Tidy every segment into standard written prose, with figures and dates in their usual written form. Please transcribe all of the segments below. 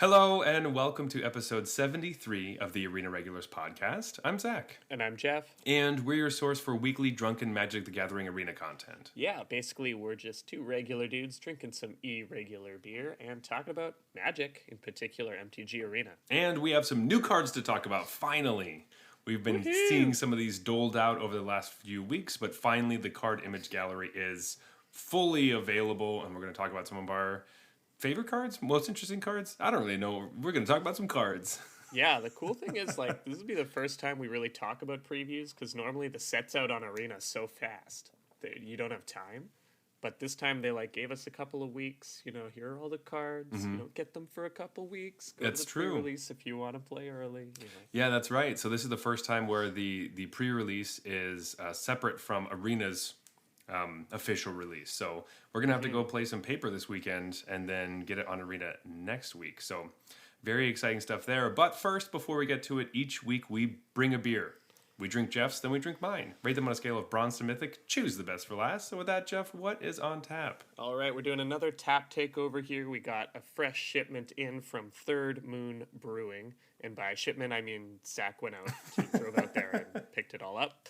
Hello and welcome to episode 73 of the Arena Regulars podcast. I'm Zach. And I'm Jeff. And we're your source for weekly Drunken Magic the Gathering arena content. Yeah, basically we're just two regular dudes drinking some irregular beer and talking about Magic, in particular MTG Arena. And we have some new cards to talk about, finally. We've been seeing some of these doled out over the last few weeks, but finally the card image gallery is fully available, and we're going to talk about some of our favorite cards, most interesting cards. I don't really know. We're going to talk about some cards. Yeah, the cool thing is, this will be the first time we really talk about previews, because normally the set's out on Arena so fast that you don't have time. But this time they gave us a couple of weeks. Here are all the cards. You don't get them for a couple weeks. Go That's to the true. Pre-release if you want to play early. Yeah, that's right. So this is the first time where the pre-release is separate from Arena's official release. So we're going to have to go play some paper this weekend and then get it on Arena next week. So very exciting stuff there. But first, before we get to it, each week we bring a beer. We drink Jeff's, then we drink mine. Rate them on a scale of bronze to mythic. Choose the best for last. So with that, Jeff, what is on tap? All right, we're doing another tap takeover here. We got a fresh shipment in from Third Moon Brewing. And by shipment, I mean Zach went out, drove out there and picked it all up.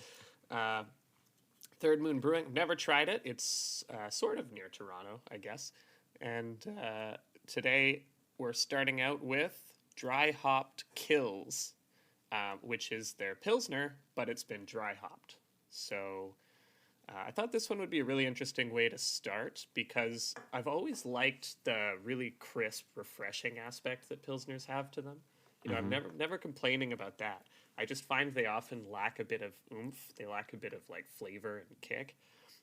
Third Moon Brewing, never tried it. It's sort of near Toronto, I guess. And today we're starting out with Dry Hopped Kills, which is their Pilsner, but it's been dry hopped. So I thought this one would be a really interesting way to start because I've always liked the really crisp, refreshing aspect that Pilsners have to them. I'm never complaining about that. I just find they often lack a bit of oomph. They lack a bit of flavor and kick.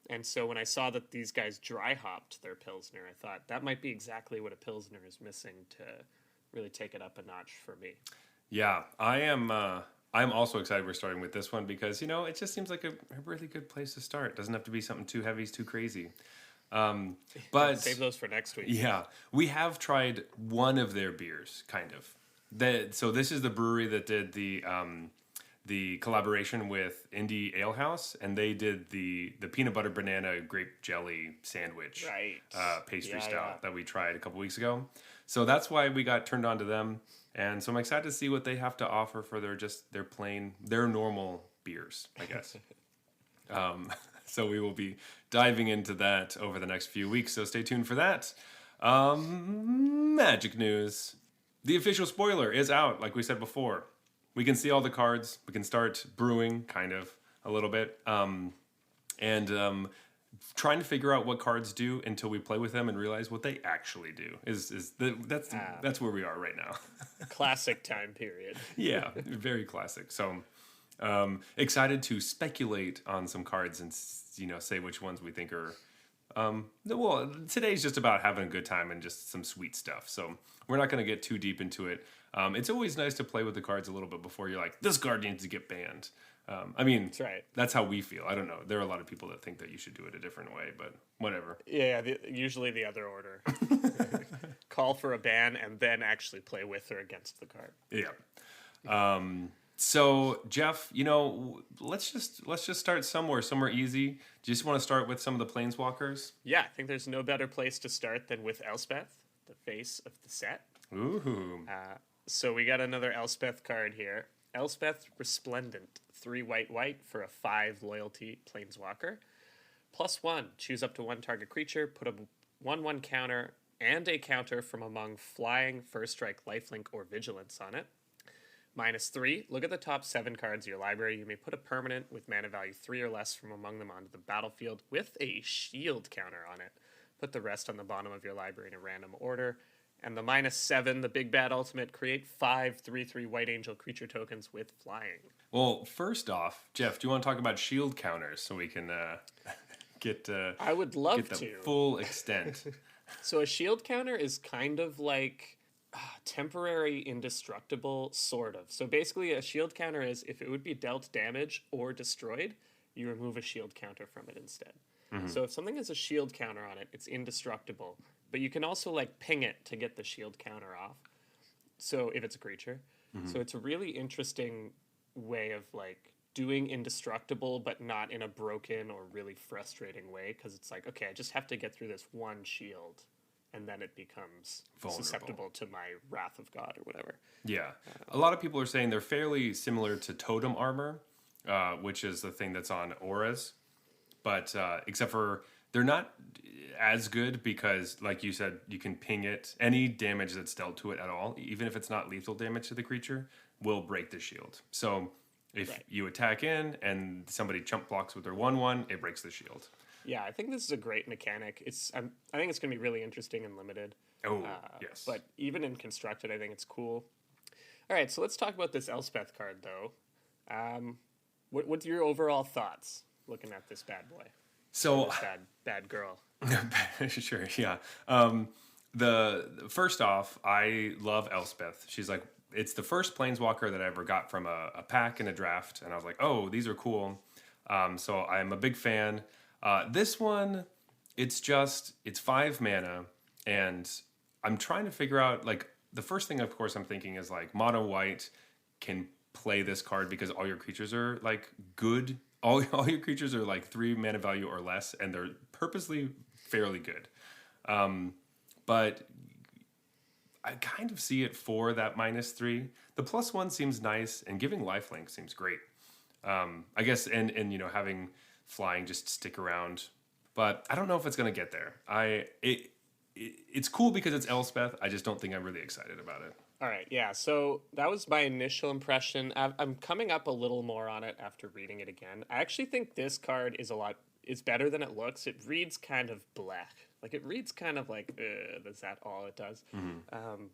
And so when I saw that these guys dry hopped their Pilsner, I thought that might be exactly what a Pilsner is missing to really take it up a notch for me. Yeah, I'm also excited we're starting with this one because, it just seems like a really good place to start. It doesn't have to be something too heavy, too crazy. But save those for next week. Yeah, we have tried one of their beers, kind of. So this is the brewery that did the collaboration with Indie Ale House, and they did the peanut butter banana grape jelly sandwich pastry style that we tried a couple weeks ago. So that's why we got turned on to them, and so I'm excited to see what they have to offer for their normal beers, I guess. So we will be diving into that over the next few weeks. So stay tuned for that. Magic news. The official spoiler is out, like we said before. We can see all the cards. We can start brewing, kind of, a little bit. And trying to figure out what cards do until we play with them and realize what they actually do. That's where we are right now. Classic time period. Yeah, very classic. So excited to speculate on some cards and say which ones we think are... well, today's just about having a good time and just some sweet stuff. So we're not going to get too deep into it. It's always nice to play with the cards a little bit before you're like, this card needs to get banned. That's right. That's how we feel. I don't know. There are a lot of people that think that you should do it a different way, but whatever. Yeah, usually the other order. Call for a ban and then actually play with or against the card. Yeah. So Jeff, let's just start somewhere easy. Do you just want to start with some of the planeswalkers? Yeah, I think there's no better place to start than with Elspeth, the face of the set. Ooh. So we got another Elspeth card here. Elspeth Resplendent, 3 white for a 5 loyalty planeswalker. +1, choose up to 1 target creature, put a 1/1 counter and a counter from among flying, first strike, lifelink, or vigilance on it. -3, look at the top 7 cards of your library. You may put a permanent with mana value 3 or less from among them onto the battlefield with a shield counter on it. Put the rest on the bottom of your library in a random order. And the -7, the big bad ultimate, create 5 3/3 white angel creature tokens with flying. Well, first off, Jeff, do you want to talk about shield counters so we can get I would love get the to. full extent? So a shield counter is kind of like temporary indestructible, sort of. So basically a shield counter is if it would be dealt damage or destroyed, you remove a shield counter from it instead. So if something has a shield counter on it, it's indestructible. But you can also ping it to get the shield counter off. So if it's a creature. So it's a really interesting way of doing indestructible, but not in a broken or really frustrating way. Because it's okay, I just have to get through this one shield. and then it becomes Vulnerable. susceptible to my Wrath of God or whatever. Yeah. A lot of people are saying they're fairly similar to totem armor, which is the thing that's on auras. But except for they're not as good because, like you said, you can ping it. Any damage that's dealt to it at all, even if it's not lethal damage to the creature, will break the shield. So if you attack in and somebody chump blocks with their 1/1, it breaks the shield. Yeah, I think this is a great mechanic. I think it's going to be really interesting and limited. Oh, yes. But even in Constructed, I think it's cool. All right, so let's talk about this Elspeth card, though. What's your overall thoughts looking at this bad boy? So this bad girl. Sure, yeah. The first off, I love Elspeth. She's like, it's the first planeswalker that I ever got from a pack in a draft, and I was like, oh, these are cool. So I'm a big fan. This one, it's 5 mana, and I'm trying to figure out, like, the first thing, of course, I'm thinking is, like, mono white can play this card because all your creatures are, like, good. All your creatures are, like, 3 mana value or less, and they're purposely fairly good. But I kind of see it for that -3. The +1 seems nice, and giving lifelink seems great. I guess, and having flying just stick around, but I don't know if it's gonna get there. It's cool because it's Elspeth. I just don't think I'm really excited about it. All right, yeah. So that was my initial impression. I'm coming up a little more on it after reading it again. I actually think this card is better than it looks. It reads kind of black. Like, it reads kind of like, is that all it does? Mm-hmm.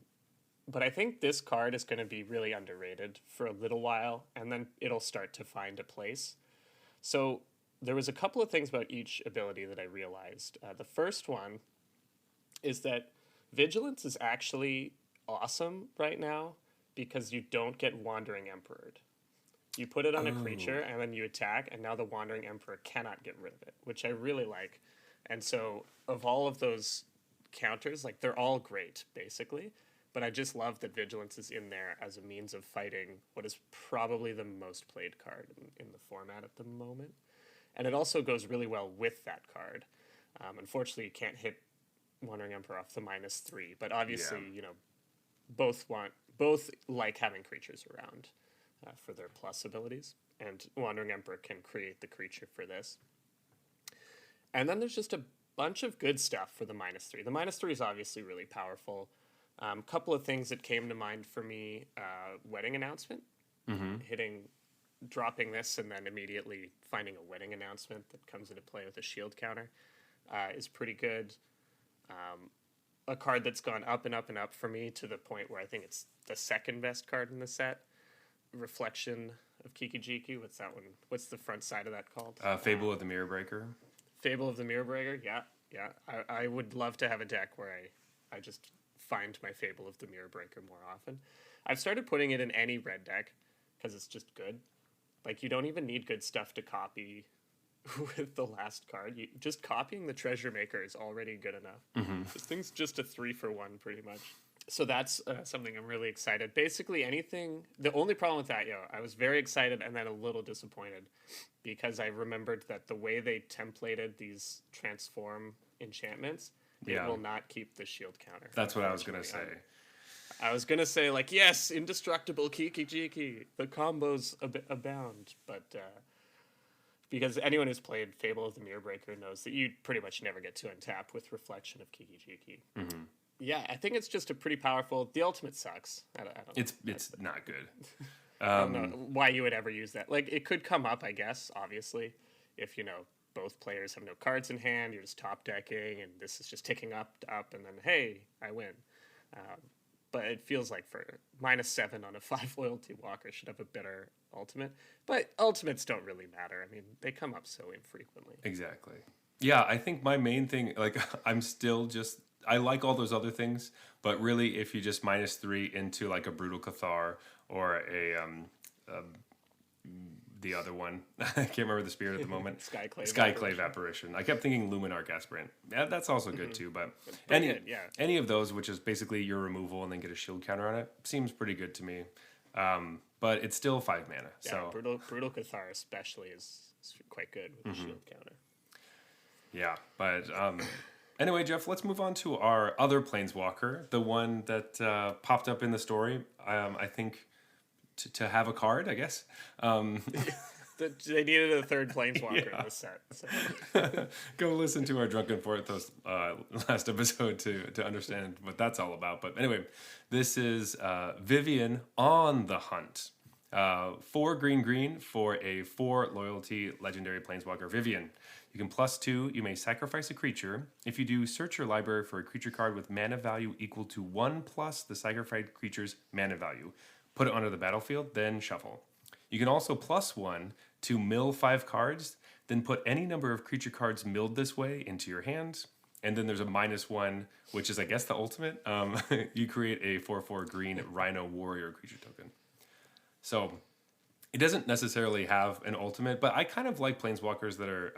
But I think this card is going to be really underrated for a little while, and then it'll start to find a place. So there was a couple of things about each ability that I realized. The first one is that Vigilance is actually awesome right now because you don't get Wandering Emperored. You put it on a creature, and then you attack, and now the Wandering Emperor cannot get rid of it, which I really like. And so of all of those counters, like, they're all great, basically. But I just love that Vigilance is in there as a means of fighting what is probably the most played card in the format at the moment. And it also goes really well with that card. Unfortunately, you can't hit Wandering Emperor off the -3, but obviously, both like having creatures around for their plus abilities, and Wandering Emperor can create the creature for this. And then there's just a bunch of good stuff for the -3. The -3 is obviously really powerful. Couple of things that came to mind for me: Wedding Announcement, dropping this and then immediately finding a Wedding Announcement that comes into play with a shield counter is pretty good. A card that's gone up and up and up for me to the point where I think it's the second best card in the set. Reflection of Kiki-Jiki. What's that one? What's the front side of that called? Fable of the Mirror Breaker. Fable of the Mirror Breaker. Yeah. I would love to have a deck where I just find my Fable of the Mirror Breaker more often. I've started putting it in any red deck because it's just good. Like, you don't even need good stuff to copy with the last card. Just copying the Treasure Maker is already good enough. Mm-hmm. This thing's just a 3-for-1 pretty much. So that's something I'm really excited. Basically anything. The only problem with that, I was very excited and then a little disappointed because I remembered that the way they templated these transform enchantments, it will not keep the shield counter. That's what I was going to say. I was going to say, like, yes, indestructible Kiki-Jiki. The combos abound. But because anyone who's played Fable of the Mirror Breaker knows that you pretty much never get to untap with Reflection of Kiki-Jiki. Mm-hmm. Yeah, I think it's just a pretty powerful... The ultimate sucks. I don't know. It's not good. I don't know why you would ever use that. Like, it could come up, I guess, obviously, if, both players have no cards in hand, you're just top decking, and this is just ticking up, and then, hey, I win. But it feels like for -7 on a 5 loyalty walker should have a better ultimate. But ultimates don't really matter. I mean, they come up so infrequently. Exactly. Yeah, I think my main thing, like, I'm still just... I like all those other things, but really, if you just -3 into, like, a Brutal Cathar or the other one, I can't remember the spirit at the moment. Skyclave Apparition. I kept thinking Luminarch Aspirant. Yeah, that's also good too, but any of those, which is basically your removal and then get a shield counter on it, seems pretty good to me. But it's still 5 mana. Yeah, so Brutal Cathar especially is quite good with the shield counter. Yeah, but Anyway, Jeff, let's move on to our other Planeswalker, the one that popped up in the story. I think to have a card, I guess. They needed a third planeswalker in this set. So. Go listen to our Drunken Forthos last episode to understand what that's all about. But anyway, this is Vivian on the Hunt. 4 green for a 4 loyalty legendary planeswalker Vivian. You can +2. You may sacrifice a creature. If you do, search your library for a creature card with mana value equal to 1+ the sacrificed creature's mana value. Put it onto the battlefield, then shuffle. You can also +1 to mill 5 cards, then put any number of creature cards milled this way into your hands. And then there's a -1, which is, I guess, the ultimate. You create a 4/4 green Rhino Warrior creature token. So it doesn't necessarily have an ultimate, but I kind of like planeswalkers that are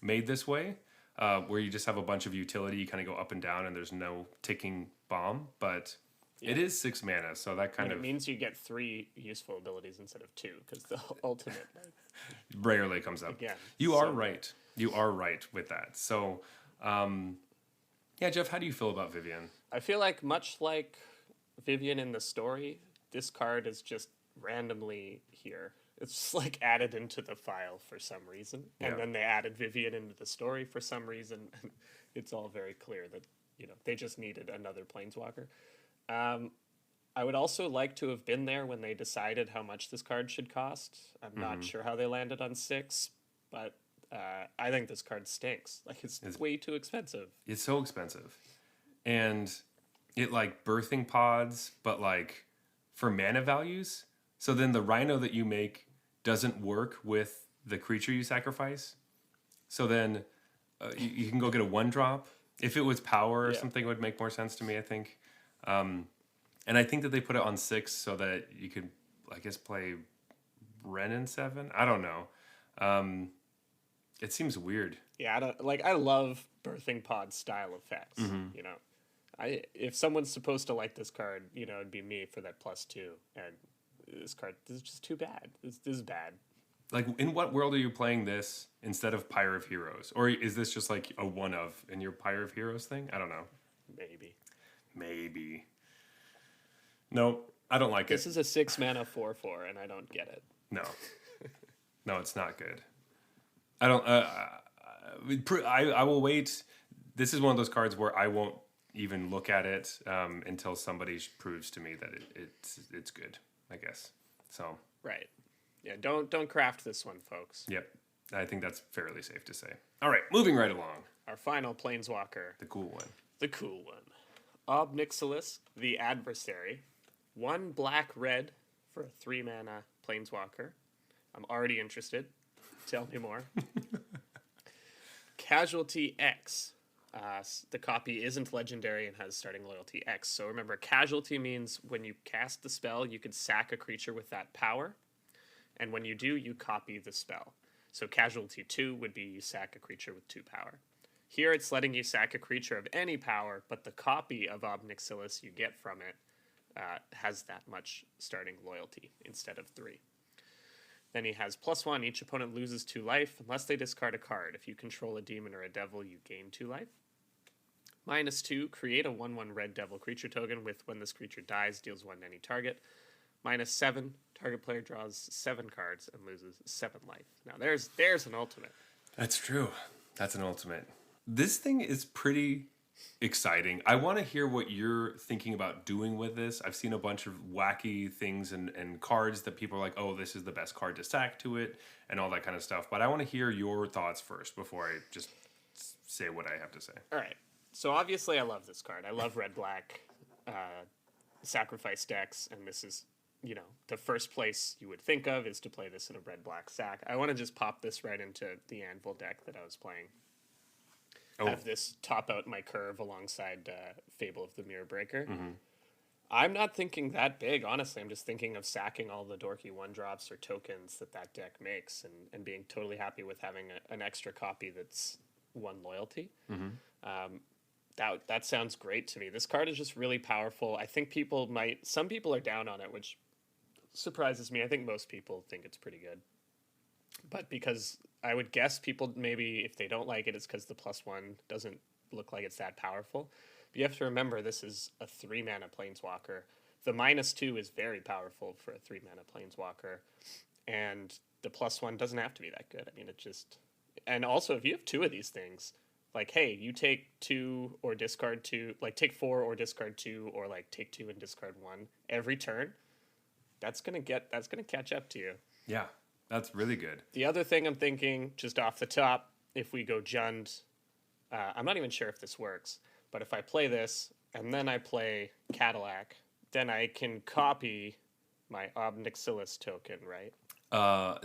made this way, where you just have a bunch of utility. You kind of go up and down, and there's no ticking bomb. But it is 6 mana, so that kind of... It means you get 3 useful abilities instead of 2, because the ultimate rarely comes up. Again, you are right. You are right with that. So, yeah, Jeff, how do you feel about Vivian? I feel like, much like Vivian in the story, this card is just randomly here. It's just like added into the file for some reason, and then they added Vivian into the story for some reason. It's all very clear that they just needed another planeswalker. I would also like to have been there when they decided how much this card should cost. I'm not sure how they landed on 6, but I think this card stinks. Like, it's way too expensive. It's so expensive, and it birthing pods, but for mana values. So then the Rhino that you make doesn't work with the creature you sacrifice. So then you can go get a 1-drop. If it was power or something, it would make more sense to me, I think. And I think that they put it on 6 so that you could, I guess, play Ren in 7. I don't know. It seems weird. Yeah, I love birthing pod style effects. If someone's supposed to like this card, it'd be me for that +2. And this card is just too bad. This is bad. In what world are you playing this instead of Pyre of Heroes? Or is this just a one-of in your Pyre of Heroes thing? I don't know. Maybe. No, I don't like it. This is a 6 mana 4/4, and I don't get it. No, it's not good. I don't. I will wait. This is one of those cards where I won't even look at it until somebody proves to me that it's good, I guess. So right, yeah. Don't craft this one, folks. Yep, I think that's fairly safe to say. All right, moving right along. Our final planeswalker, the cool one, Obnixilis, the Adversary. 1 black-red for a 3 mana planeswalker. I'm already interested. Tell me more. Casualty X. The copy isn't legendary and has starting loyalty X. So remember, casualty means when you cast the spell, you can sack a creature with that power. And when you do, you copy the spell. So casualty 2 would be you sack a creature with 2 power. Here it's letting you sack a creature of any power, but the copy of Obnixilis you get from it has that much starting loyalty instead of 3. Then he has +1. Each opponent loses 2 life unless they discard a card. If you control a demon or a devil, you gain 2 life. -2. Create a 1/1 red devil creature token with when this creature dies, deals 1 to any target. -7. Target player draws 7 cards and loses 7 life. Now there's an ultimate. That's true. That's an ultimate. This thing is pretty exciting. I want to hear what you're thinking about doing with this. I've seen a bunch of wacky things and cards that people are like, oh, this is the best card to stack to it and all that kind of stuff. But I want to hear your thoughts first before I just say what I have to say. All right. So obviously I love this card. I love red-black sacrifice decks, and this is, the first place you would think of is to play this in a red-black sack. I want to just pop this right into the Anvil deck that I was playing. Have this top out my curve alongside Fable of the Mirror Breaker. Mm-hmm. I'm not thinking that big, honestly. I'm just thinking of sacking all the dorky 1-drops or tokens that deck makes and being totally happy with having an extra copy that's 1 loyalty. Mm-hmm. That sounds great to me. This card is just really powerful. I think some people are down on it, which surprises me. I think most people think it's pretty good. But because I would guess people maybe if they don't like it, it's because the +1 doesn't look like it's that powerful. But you have to remember this is a 3-mana planeswalker. The -2 is very powerful for a 3-mana planeswalker, and the +1 doesn't have to be that good. I mean, it just... And also, if you have 2 of these things, like, hey, you take 2 or discard 2, like, take 4 or discard 2, or, like, take 2 and discard 1 every turn, that's gonna catch up to you. Yeah, that's really good. The other thing I'm thinking, just off the top, if we go Jund, I'm not even sure if this works, but if I play this, and then I play Cadillac, then I can copy my Ob Nixilis token, right?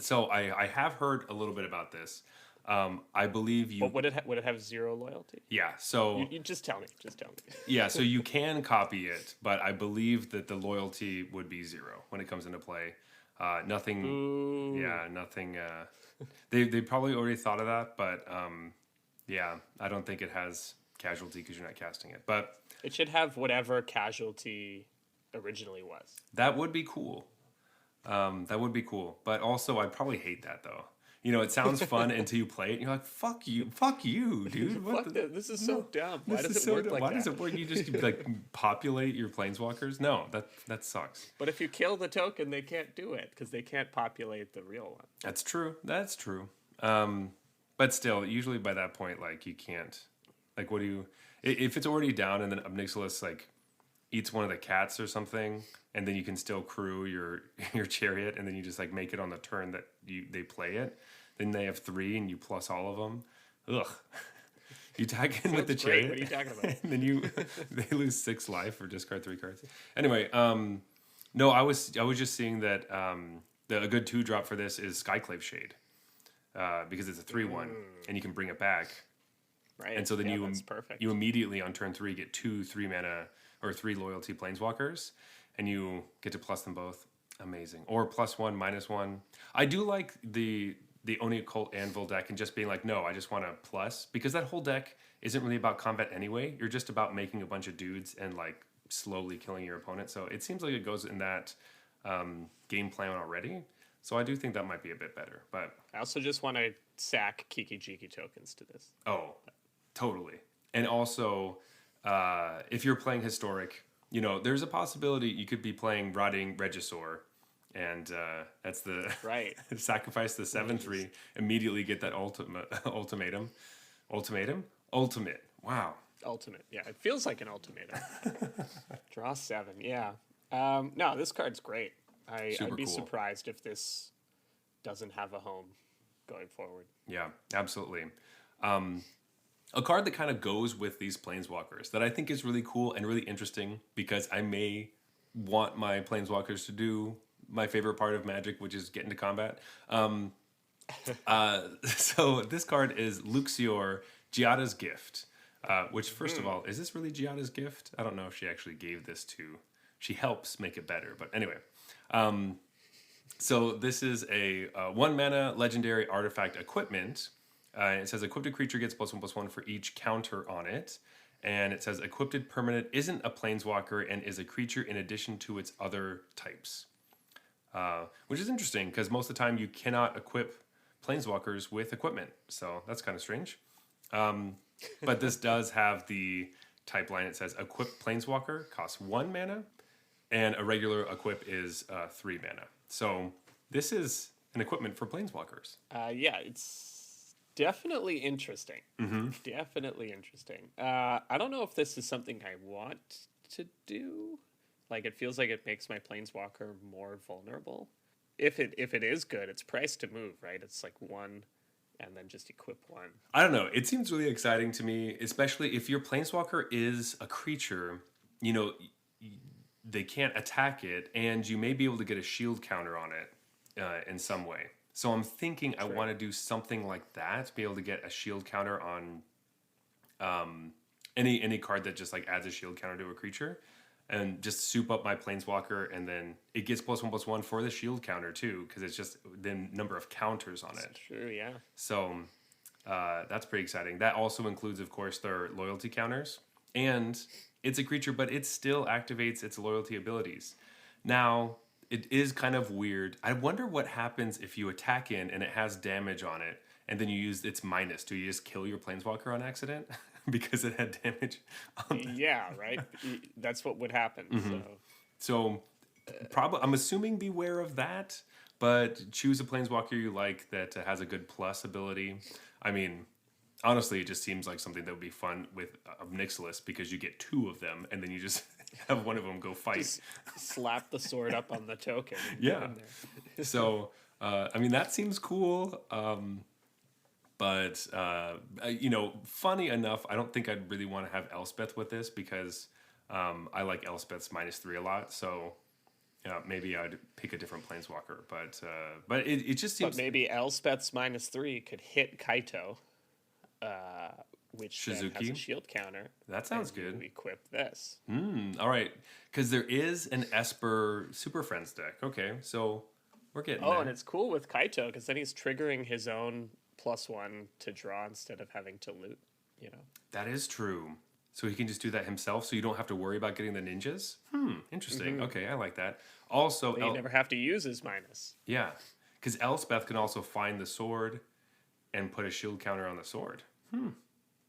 So I have heard a little bit about this. I believe you... But would it have 0 loyalty? Yeah, so... You just tell me. Yeah, so you can copy it, but I believe that the loyalty would be 0 when it comes into play. Nothing... Ooh. Yeah, nothing... They probably already thought of that, but yeah, I don't think it has casualty because you're not casting it. But it should have whatever casualty originally was. That would be cool. That would be cool. But also, I'd probably hate that, though. You know, it sounds fun until you play it, and you're like, fuck you, dude. This is so dumb. Why does it work like that? Why does it work? You just, like, populate your planeswalkers? No, that sucks. But if you kill the token, they can't do it, because they can't populate the real one. That's true. But still, usually by that point, like, you can't... Like, what do you... If it's already down and then Obnixilis, like, eats one of the cats or something, and then you can still crew your chariot, and then you just, like, make it on the turn that they play it, then they have 3, and you plus all of them. Ugh. You tag in with the chariot. What are you talking about? And then they lose 6 life or discard 3 cards. Anyway, no, I was just seeing that a good 2-drop for this is Skyclave Shade, because it's a 3/1, and you can bring it back. Right. And so then that's perfect. you immediately on turn 3 get 2 3-mana or 3 loyalty planeswalkers, and you get to plus them both. Amazing. Or +1, -1. I do like the Oni Occult Anvil deck and just being like, no, I just want a plus, because that whole deck isn't really about combat anyway. You're just about making a bunch of dudes and like slowly killing your opponent. So it seems like it goes in that game plan already. So I do think that might be a bit better. But I also just want to sack Kiki Jiki tokens to this. Oh, totally. And also, if you're playing Historic, you know, there's a possibility you could be playing Rotting Regisaur, and that's the... Right. Sacrifice the 7/3, immediately get that ultimatum. Ultimate. Wow. Ultimate. Yeah, it feels like an ultimatum. Draw 7, yeah. No, this card's great. I'd be surprised if this doesn't have a home going forward. Yeah, absolutely. A card that kind of goes with these planeswalkers that I think is really cool and really interesting, because I may want my planeswalkers to do my favorite part of Magic, which is get into combat. So this card is Luxior, Giada's Gift, which, first of all, is this really Giada's Gift? I don't know if she actually gave this to... She helps make it better, but anyway. So this is a 1-mana legendary artifact equipment. It says equipped creature gets +1/+1 for each counter on it. And it says equipped permanent isn't a planeswalker and is a creature in addition to its other types. Which is interesting, because most of the time you cannot equip planeswalkers with equipment. So that's kind of strange. But this does have the type line. It says equipped planeswalker costs 1 mana, and a regular equip is 3 mana. So this is an equipment for planeswalkers. Yeah, it's definitely interesting. Mm-hmm. Definitely interesting. I don't know if this is something I want to do. Like, it feels like it makes my planeswalker more vulnerable. If it is good, it's priced to move, right? It's like 1 and then just equip 1. I don't know. It seems really exciting to me, especially if your planeswalker is a creature, you know, they can't attack it, and you may be able to get a shield counter on it in some way. So I'm thinking I want to do something like that, to be able to get a shield counter on any card that just like adds a shield counter to a creature, and just soup up my planeswalker, and then it gets +1/+1 for the shield counter too, because it's just the number of counters on it. True, yeah. So that's pretty exciting. That also includes, of course, their loyalty counters, and it's a creature, but it still activates its loyalty abilities. Now, it is kind of weird. I wonder what happens if you attack in and it has damage on it, and then you use its minus. Do you just kill your planeswalker on accident? because it had damage on the... Yeah, right. That's what would happen. So probably, I'm assuming beware of that, but choose a planeswalker you like that has a good plus ability. I mean, honestly, it just seems like something that would be fun with Nixilis because you get two of them and then you just have one of them go fight. Just slap the sword up on the token. And Yeah. get in there. So, I mean, that seems cool. But, funny enough, I don't think I'd really want to have Elspeth with this because I like Elspeth's -3 a lot. So, maybe I'd pick a different planeswalker. But it just seems... But maybe Elspeth's -3 could hit Kaito, which then has Shizuki? a shield counter. That sounds and you good. equip this. All right. Because there is an Esper Super Friends deck. Okay, so we're getting there. And it's cool with Kaito because then he's triggering his own +1 to draw instead of having to loot, That is true. So he can just do that himself, so you don't have to worry about getting the ninjas? Interesting. Okay, I like that. Also, You never have to use his minus. yeah, because Elspeth can also find the sword and put a shield counter on the sword.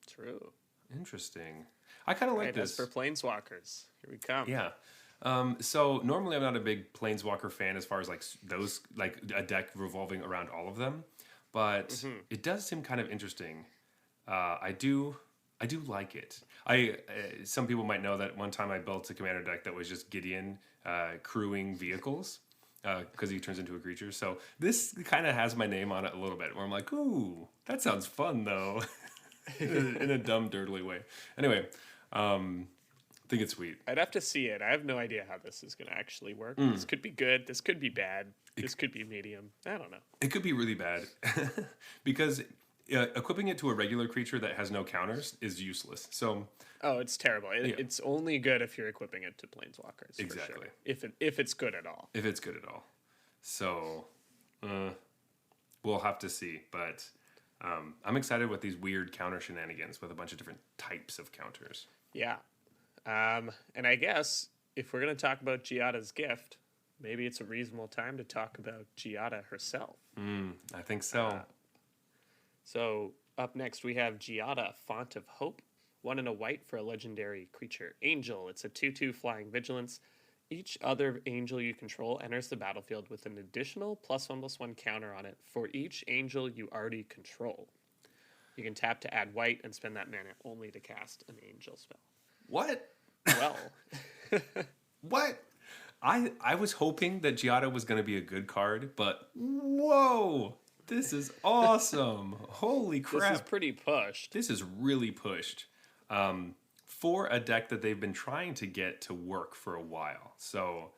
True. Interesting. I kind of like Right, this. as for Planeswalkers, here we come. Yeah. So normally I'm not a big Planeswalker fan as far as those a deck revolving around all of them, but it does seem kind of interesting. I do like it. Some people might know that one time I built a commander deck that was just Gideon crewing vehicles because he turns into a creature. So this kind of has my name on it a little bit, where I'm like, ooh, that sounds fun though, in a dumb, dirtly way. Anyway, I think it's sweet. I'd have to see it. I have no idea how this is going to actually work. This could be good. This could be bad. This could be medium. I don't know. It could be really bad because equipping it to a regular creature that has no counters is useless. So, it's terrible. It's only good if you're equipping it to Planeswalkers. Exactly. For sure. If it's good at all. If it's good at all. So, we'll have to see. But I'm excited with these weird counter shenanigans with a bunch of different types of counters. Yeah. And I guess if we're going to talk about Giada's gift, maybe it's a reasonable time to talk about Giada herself. I think so. So up next we have Giada, Font of Hope. 1 and a white for a legendary creature. Angel, it's a 2/2 flying vigilance. Each other angel you control enters the battlefield with an additional +1/+1 counter on it for each angel you already control. You can tap to add white and spend that mana only to cast an angel spell. What? Well, What? I was hoping that Giada was going to be a good card, but whoa! This is awesome. Holy crap. this is pretty pushed. This is really pushed for a deck that they've been trying to get to work for a while. So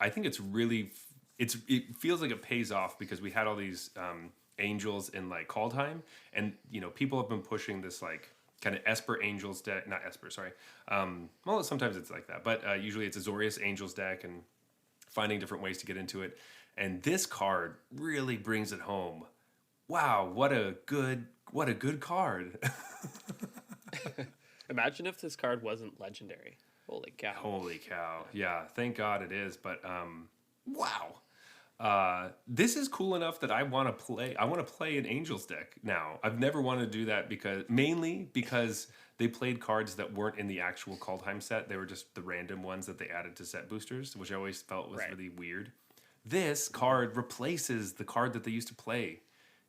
I think it's really, it feels like it pays off because we had all these angels in Kaldheim, and people have been pushing this kind of Esper Angels deck, not Esper, sorry. Well, sometimes it's like that, but usually it's Azorius Angels deck and finding different ways to get into it. And this card really brings it home. Wow, what a good card. Imagine if this card wasn't legendary. Holy cow. Holy cow. Yeah, thank God it is, but wow. This is cool enough that I want to play an Angels deck now. I've never wanted to do that mainly because they played cards that weren't in the actual Kaldheim set. They were just the random ones that they added to set boosters, which I always felt was really weird. This card replaces the card that they used to play.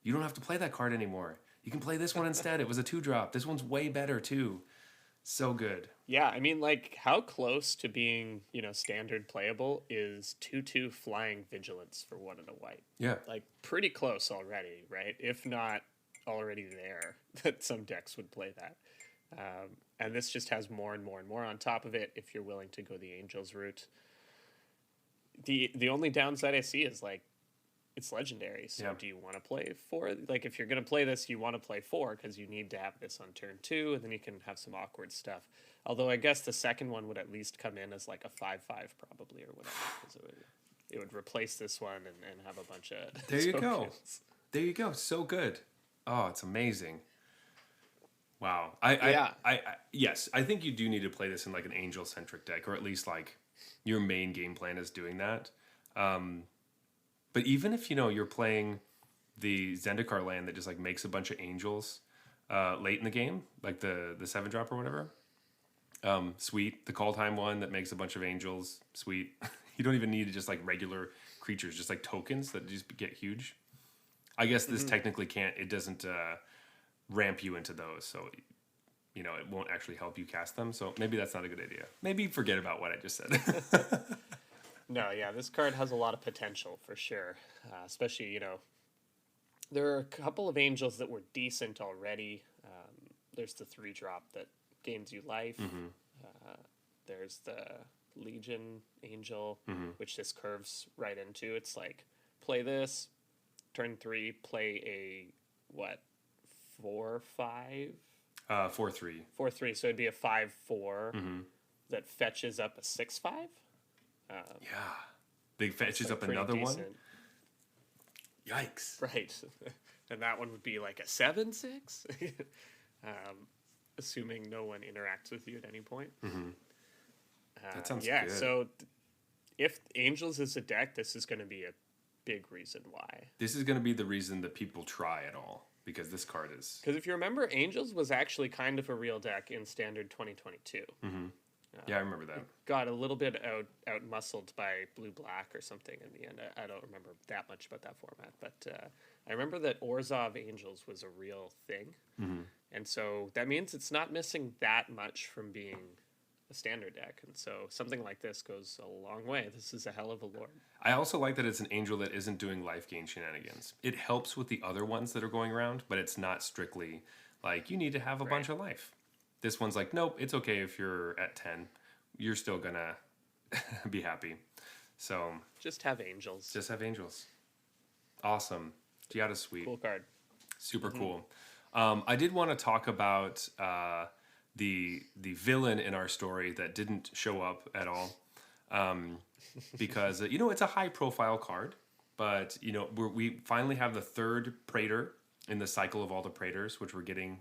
You don't have to play that card anymore. You can play this one instead. It was a 2-drop. This one's way better too. So good. Yeah, I mean, how close to being, standard playable is 2/2 flying vigilance for 1 and a white? Yeah. Pretty close already, right? If not already there, that some decks would play that. And this just has more and more and more on top of it if you're willing to go the Angels route. The only downside I see is it's legendary. So do you want to play 4? If you're going to play this, you want to play 4 because you need to have this on turn 2, and then you can have some awkward stuff. Although I guess the second one would at least come in as a 5/5 probably or whatever. Because it would replace this one and have a bunch of There you go. tokens. There you go. So good. Oh, it's amazing. Wow. Yes, I think you do need to play this in an angel-centric deck, or at least your main game plan is doing that. But even if you're playing the Zendikar land that just makes a bunch of angels, late in the game, like the 7-drop or whatever. Sweet. The call time one that makes a bunch of angels. Sweet. You don't even need just like regular creatures, just like tokens that just get huge. I guess this technically it doesn't ramp you into those, so it won't actually help you cast them. So maybe that's not a good idea. Maybe forget about what I just said. No, yeah, this card has a lot of potential for sure. Especially, there are a couple of angels that were decent already. There's the 3-drop that gains you life. There's the Legion Angel, which this curves right into. It's like, play this, turn 3, play a, 4/5? 4/3. 4/3, so it'd be a 5/4 that fetches up a 6/5? Yeah. They fetches up another one? Yikes. Right. And that one would be like a 7/6? Assuming no one interacts with you at any point. That sounds yeah, good. so if Angels is a deck, this is going to be a big reason why. This is going to be the reason that people try at all, because this card is... Because if you remember, Angels was actually kind of a real deck in Standard 2022. Yeah, I remember that. Got a little bit out muscled by Blue-Black or something in the end. I don't remember that much about that format, but I remember that Orzhov Angels was a real thing. And so that means it's not missing that much from being a standard deck. And so something like this goes a long way. This is a hell of a lord. I also like that it's an angel that isn't doing life gain shenanigans. It helps with the other ones that are going around, but it's not strictly like, you need to have a bunch of life. This one's like, nope, it's okay if you're at 10. You're still going to be happy. So just have angels. Just have angels. Awesome. Giada's sweet. Cool card. Super cool. I did want to talk about the villain in our story that didn't show up at all, because it's a high profile card, but we finally have the 3rd Praetor in the cycle of all the Praetors, which we're getting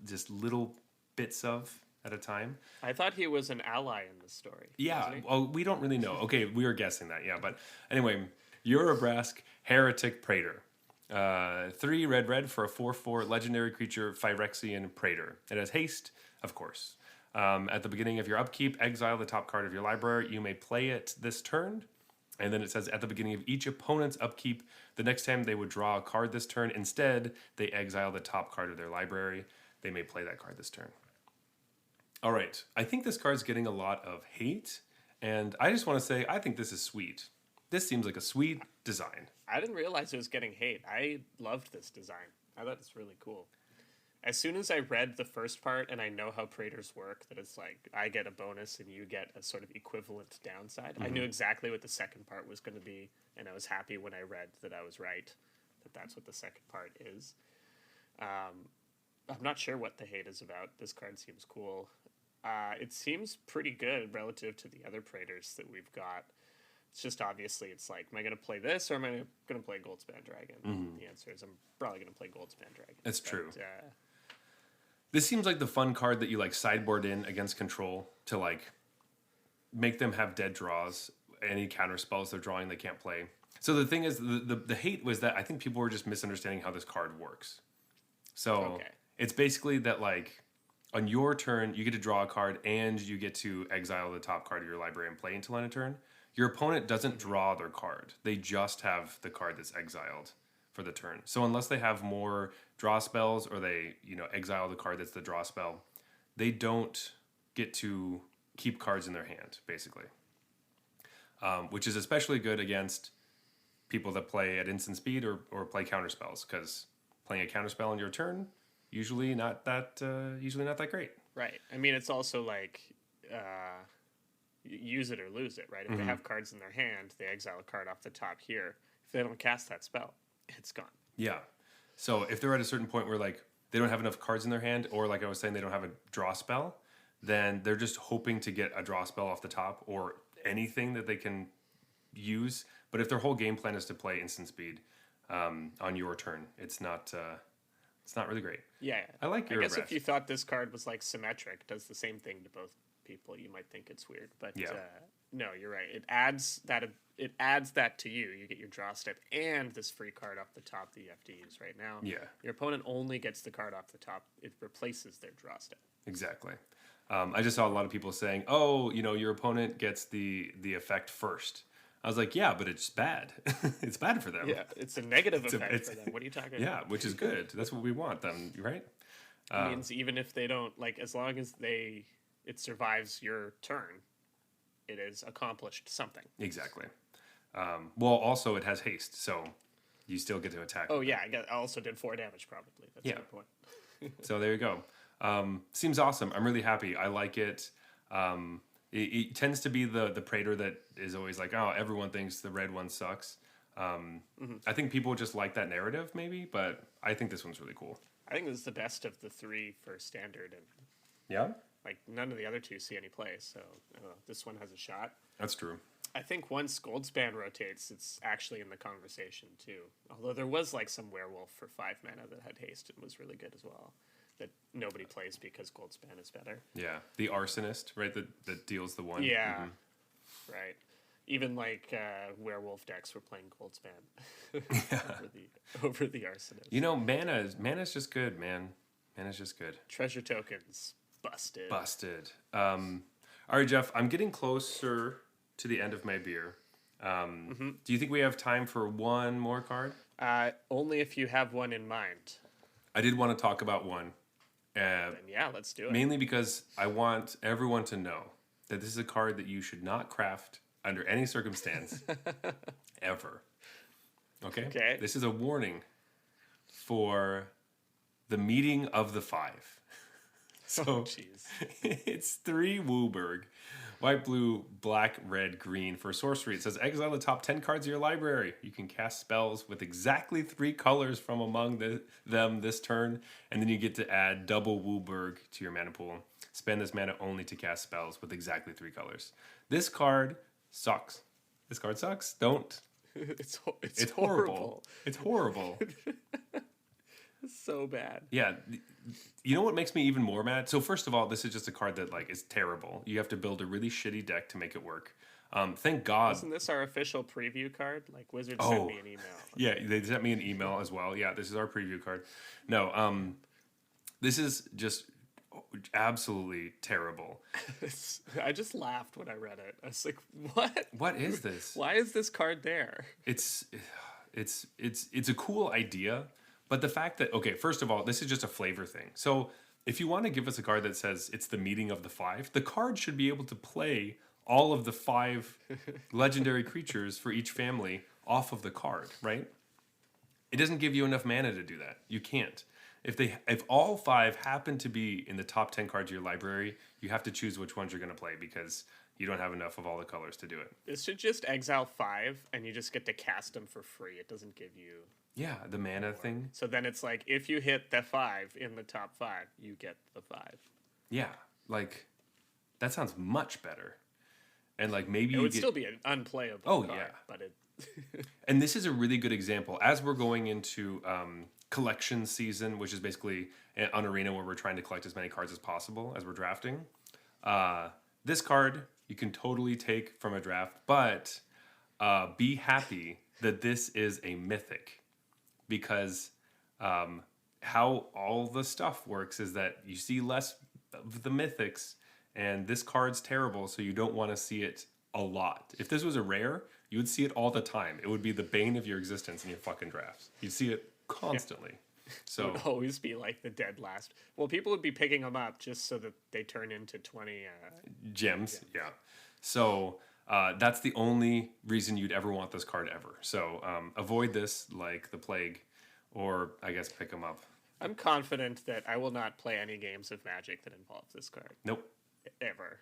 just little bits of at a time. I thought he was an ally in this story. Yeah, well, we don't really know. Okay, we were guessing that, yeah, but anyway, Urabrask Heretic Praetor. 3 red for a 4/4 legendary creature, Phyrexian Praetor. It has haste, of course. At the beginning of your upkeep, exile the top card of your library. You may play it this turn. And then it says at the beginning of each opponent's upkeep, the next time they would draw a card this turn, instead, they exile the top card of their library. They may play that card this turn. All right. I think this card's getting a lot of hate. And I just want to say, I think this is sweet. This seems like a sweet design. I didn't realize it was getting hate. I loved this design. I thought it's really cool. As soon as I read the first part and I know how Praetors work, that it's like I get a bonus and you get a sort of equivalent downside, I knew exactly what the second part was going to be, and I was happy when I read that I was right, that that's what the second part is. I'm not sure what the hate is about. This card seems cool. It seems pretty good relative to the other Praetors that we've got. It's just obviously, it's like, am I going to play this or am I going to play Goldspan Dragon? The answer is I'm probably going to play Goldspan Dragon. That's true. This seems like the fun card that you like sideboard in against control to like make them have dead draws. Any counter spells they're drawing they can't play. So the thing is, the hate was that I think people were just misunderstanding how this card works. So it's basically that like on your turn, you get to draw a card and you get to exile the top card of your library and play until end of turn. Your opponent doesn't draw their card. They just have the card that's exiled for the turn. So unless they have more draw spells or they, exile the card that's the draw spell, they don't get to keep cards in their hand, basically. Which is especially good against people that play at instant speed or play counter spells, because playing a counter spell on your turn, usually not that great. Right. I mean, it's also like use it or lose it, right? If they have cards in their hand, they exile a card off the top here. If they don't cast that spell, it's gone. Yeah. So if they're at a certain point where like they don't have enough cards in their hand, or like I was saying, they don't have a draw spell, then they're just hoping to get a draw spell off the top or anything that they can use. But if their whole game plan is to play instant speed on your turn, it's not really great. Yeah. I like your guess if you thought this card was like symmetric, does the same thing to both people, you might think it's weird. But No, you're right. It adds that to you. You get your draw step and this free card off the top that you have to use right now. Yeah. Your opponent only gets the card off the top. It replaces their draw step. Exactly. I just saw a lot of people saying, "Oh, your opponent gets the effect first." I was like, "Yeah, but it's bad. It's bad for them." Yeah, it's a negative effect for them. What are you talking about? Yeah, which is good. That's what we want them, right? It means even if they don't, as long as it survives your turn, it has accomplished something. Exactly. Well, also it has haste, so you still get to attack. Oh yeah, I also did 4 damage probably. That's a good point. So there you go. Seems awesome. I'm really happy. I like it. It tends to be the Praetor that is always like, oh, everyone thinks the red one sucks. I think people just like that narrative, maybe, but I think this one's really cool. I think this is the best of the 3 for standard, and Yeah, none of the other 2 see any play. So this one has a shot. that's true. I think once Goldspan rotates, it's actually in the conversation too. Although there was some werewolf for 5 mana that had haste and was really good as well. That nobody plays because Goldspan is better. Yeah, the Arsonist, right? That deals the 1. Yeah, right. Even werewolf decks were playing Goldspan over the Arsonist. Mana's just good, man. Mana's just good. Treasure tokens busted. All right, Jeff. I'm getting closer to the end of my beer. Do you think we have time for one more card? Only if you have one in mind. I did want to talk about one. Then yeah, let's do it. Mainly because I want everyone to know that this is a card that you should not craft under any circumstance ever. Okay? This is a warning for the meeting of the 5. So it's 3 Wooburg. White, blue, black, red, green. For sorcery, it says exile the top 10 cards of your library. You can cast spells with exactly 3 colors from among them this turn, and then you get to add double Wooburg to your mana pool. Spend this mana only to cast spells with exactly 3 colors. This card sucks. This card sucks. Don't. It's horrible. It's horrible. It's so bad. Yeah. You know what makes me even more mad? So first of all, this is just a card that is terrible. You have to build a really shitty deck to make it work. Thank God. Isn't this our official preview card? Wizards sent me an email. Yeah, they sent me an email as well. Yeah, this is our preview card. No, this is just absolutely terrible. I just laughed when I read it. I was like, what? What is this? Why is this card there? It's a cool idea. But the fact that, okay, first of all, this is just a flavor thing. So if you want to give us a card that says it's the meeting of the 5, the card should be able to play all of the 5 legendary creatures for each family off of the card, right? It doesn't give you enough mana to do that. You can't. If all 5 happen to be in the top 10 cards of your library, you have to choose which ones you're going to play because you don't have enough of all the colors to do it. This should just exile 5 and you just get to cast them for free. It doesn't give you... Yeah, the mana thing. So then it's if you hit the 5 in the top 5, you get the 5. Yeah, that sounds much better. And maybe it would still be an unplayable card. Yeah. But it... And this is a really good example. As we're going into collection season, which is basically an arena where we're trying to collect as many cards as possible as we're drafting, this card you can totally take from a draft, but be happy that this is a mythic. Because how all the stuff works is that you see less of the mythics, and this card's terrible, so you don't want to see it a lot. If this was a rare, you would see it all the time. It would be the bane of your existence in your fucking drafts. You'd see it constantly. So it would always be the dead last. Well, people would be picking them up just so that they turn into 20... gems, yeah. So... that's the only reason you'd ever want this card ever. So avoid this like the plague, or I guess pick them up. I'm confident that I will not play any games of Magic that involve this card. Nope. Ever.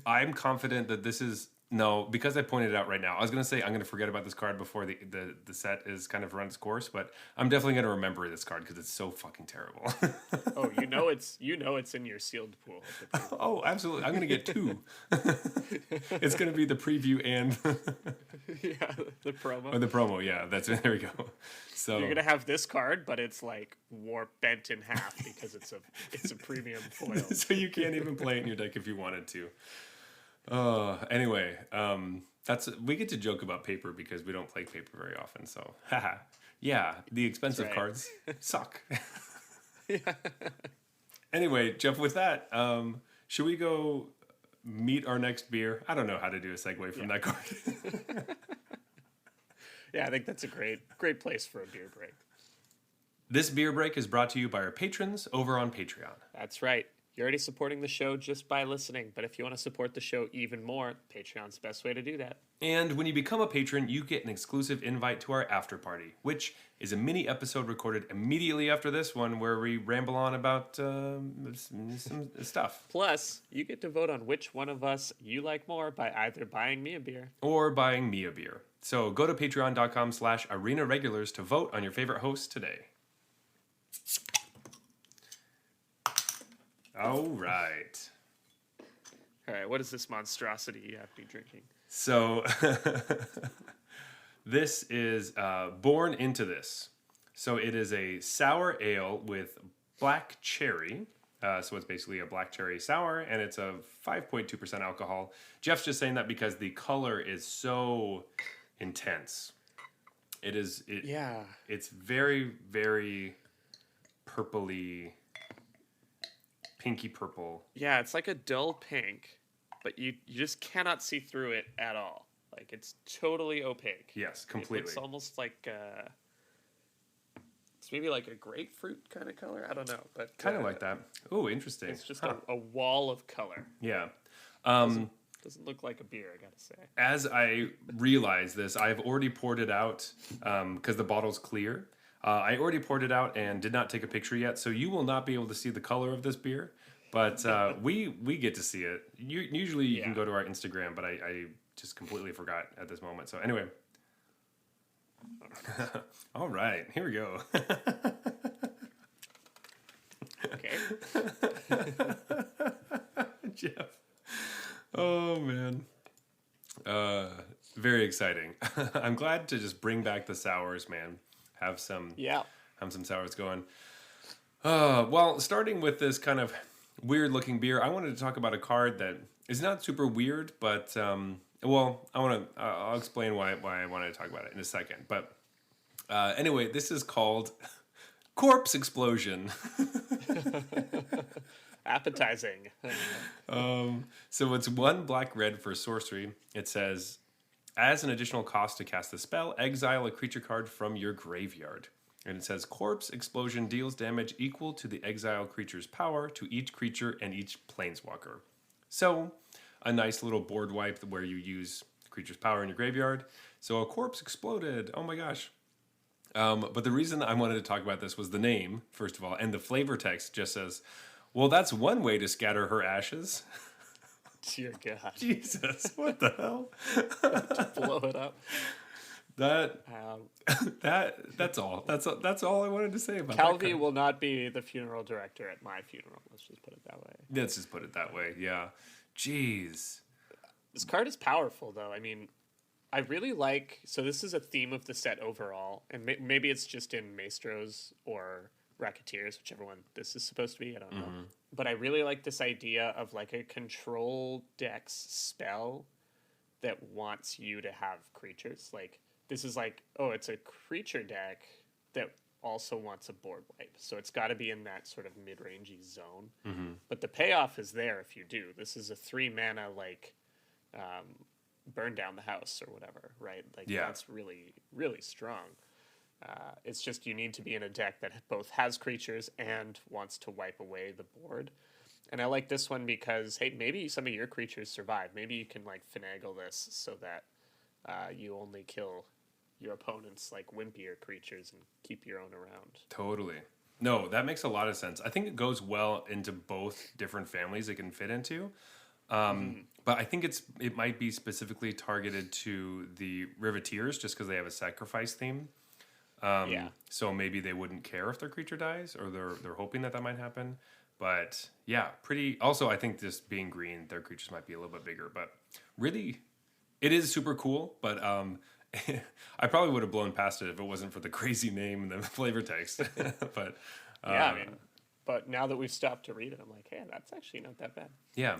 I'm confident that this is... No, because I pointed it out right now. I was going to say I'm going to forget about this card before the set is kind of run its course, but I'm definitely going to remember this card because it's so fucking terrible. Oh, it's in your sealed pool. Oh, absolutely. I'm going to get 2. It's going to be the preview and yeah, the promo. Oh, the promo, yeah. There we go. So you're going to have this card, but it's bent in half because it's a premium foil. So you can't even play it in your deck if you wanted to. Anyway, we get to joke about paper because we don't play paper very often. So, haha. Yeah, the expensive right. cards suck. Anyway, Jeff, with that, should we go meet our next beer? I don't know how to do a segue from that card. Yeah, I think that's a great place for a beer break. This beer break is brought to you by our patrons over on Patreon. That's right. You're already supporting the show just by listening, but if you want to support the show even more, Patreon's the best way to do that. And when you become a patron, you get an exclusive invite to our after party, which is a mini episode recorded immediately after this one where we ramble on about some stuff. Plus, you get to vote on which one of us you like more by either buying me a beer or buying me a beer. So go to patreon.com/arenaregulars to vote on your favorite host today. All right. All right, what is this monstrosity you have to be drinking? So this is Born Into This. So it is a sour ale with black cherry. So it's basically a black cherry sour, and it's a 5.2% alcohol. Jeff's just saying that because the color is so intense. It's very, very purpley, pinky purple. Yeah, it's like a dull pink, but you just cannot see through it at all. Like, it's totally opaque. Yes, completely. It's almost like it's maybe like a grapefruit kind of color. I don't know, but kind of like that. Oh, interesting. It's just a wall of color. Yeah. Doesn't look like a beer, I gotta say. As I realize this, I've already poured it out because the bottle's clear. I already poured it out and did not take a picture yet, so you will not be able to see the color of this beer. But we get to see it. Usually you can go to our Instagram, but I just completely forgot at this moment. So anyway. All right, here we go. Okay. Jeff. Oh, man. Very exciting. I'm glad to just bring back the sours, man. Have some sours going. Well, starting with this kind of weird-looking beer, I wanted to talk about a card that is not super weird, but I'll explain why I wanted to talk about it in a second. But anyway, this is called Corpse Explosion. Appetizing. So it's 1 black red for sorcery. It says, as an additional cost to cast the spell, exile a creature card from your graveyard. And it says, Corpse Explosion deals damage equal to the exiled creature's power to each creature and each planeswalker. So, a nice little board wipe where you use the creature's power in your graveyard. So a corpse exploded. Oh my gosh. But the reason I wanted to talk about this was the name, first of all, and the flavor text just says, well, that's one way to scatter her ashes. Dear God. Jesus, what the hell? To blow it up. That's all. That's all I wanted to say about that. Calvi will not be the funeral director at my funeral. Let's just put it that way. Let's just put it that way. Yeah. Jeez. This card is powerful, though. I mean, I really like. So this is a theme of the set overall, and maybe it's just in Maestros or Racketeers, whichever one this is supposed to be. I don't know. But I really like this idea of like a control dex spell that wants you to have creatures. Like, this is like, oh, it's a creature deck that also wants a board wipe. So it's got to be in that sort of mid-rangey zone. But the payoff is there if you do. This is a 3 mana, like, burn down the house or whatever, right? Like, that's really, really strong. It's just you need to be in a deck that both has creatures and wants to wipe away the board. And I like this one because, hey, maybe some of your creatures survive. Maybe you can, like, finagle this so that you only kill your opponent's, like, wimpier creatures and keep your own around. Totally. No, that makes a lot of sense. I think it goes well into both different families it can fit into. But I think it might be specifically targeted to the Riveteers just because they have a sacrifice theme. So maybe they wouldn't care if their creature dies, or they're hoping that might happen. But yeah, pretty. Also, I think just being green, their creatures might be a little bit bigger. But really, it is super cool. But I probably would have blown past it if it wasn't for the crazy name and the flavor text. But yeah, I mean, but now that we've stopped to read it, I'm like, hey, that's actually not that bad. Yeah.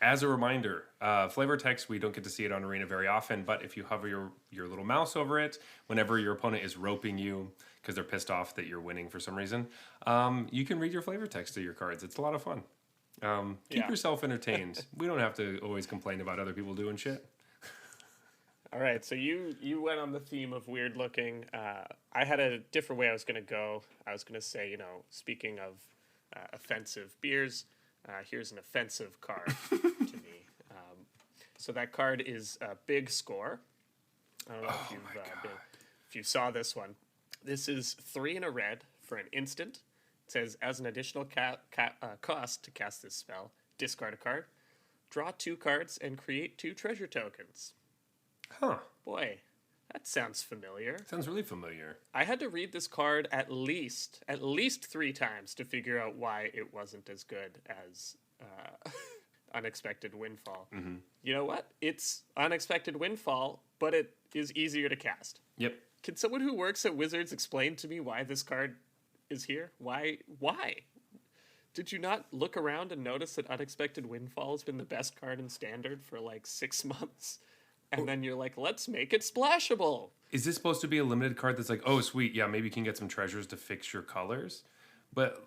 As a reminder, flavor text, we don't get to see it on Arena very often, but if you hover your little mouse over it, whenever your opponent is roping you because they're pissed off that you're winning for some reason, you can read your flavor text to your cards. It's a lot of fun. Keep yourself entertained. We don't have to always complain about other people doing shit. All right, so you went on the theme of weird looking. I had a different way I was going to go. I was going to say, speaking of offensive beers, here's an offensive card to me. So that card is Big Score. I don't know if you saw this one. This is 3 and a red for an instant. It says, as an additional cost to cast this spell, discard a card, draw 2 cards, and create 2 treasure tokens. Huh. Boy, that sounds familiar. Sounds really familiar. I had to read this card at least 3 times to figure out why it wasn't as good as Unexpected Windfall. Mm-hmm. You know what? It's Unexpected Windfall, but it is easier to cast. Yep. Can someone who works at Wizards explain to me why this card is here? Why? Did you not look around and notice that Unexpected Windfall has been the best card in Standard for like 6 months? And then you're like, let's make it splashable. Is this supposed to be a limited card that's like, oh, sweet, yeah, maybe you can get some treasures to fix your colors? But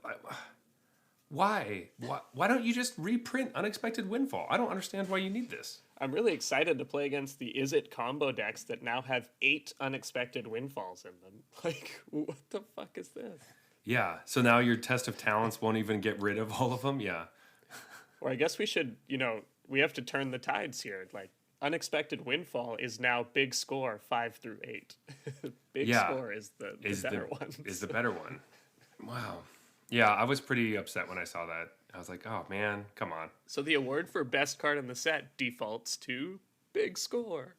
why? Why don't you just reprint Unexpected Windfall? I don't understand why you need this. I'm really excited to play against the Is It combo decks that now have 8 Unexpected Windfalls in them. Like, what the fuck is this? Yeah, so now your test of talents won't even get rid of all of them? Yeah. Or I guess we should, we have to turn the tides here. Like, Unexpected Windfall is now Big Score 5 through 8. Big Score is the better one. Is the better one. Wow. Yeah, I was pretty upset when I saw that. I was like, oh man, come on. So the award for best card in the set defaults to Big Score.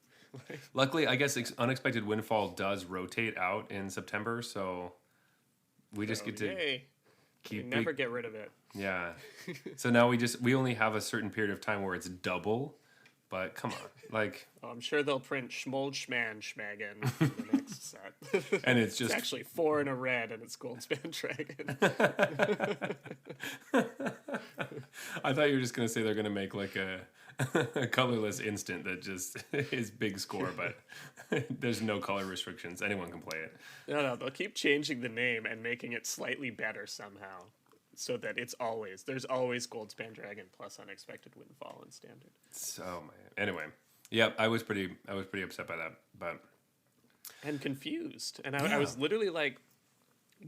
Luckily, I guess Unexpected Windfall does rotate out in September, so we just get to never get rid of it. Yeah. So now we only have a certain period of time where it's double. But come on, I'm sure they'll print Schmold Schman Schmagen in the next set. And it's just actually 4 in a red, and it's Goldspan Dragon. I thought you were just gonna say they're gonna make like a colorless instant that just is Big Score, but there's no color restrictions. Anyone can play it. No, they'll keep changing the name and making it slightly better somehow. So that there's always Goldspan Dragon plus Unexpected Windfall in Standard. So man. Anyway, yeah, I was pretty upset by that, but and confused. And I was literally like,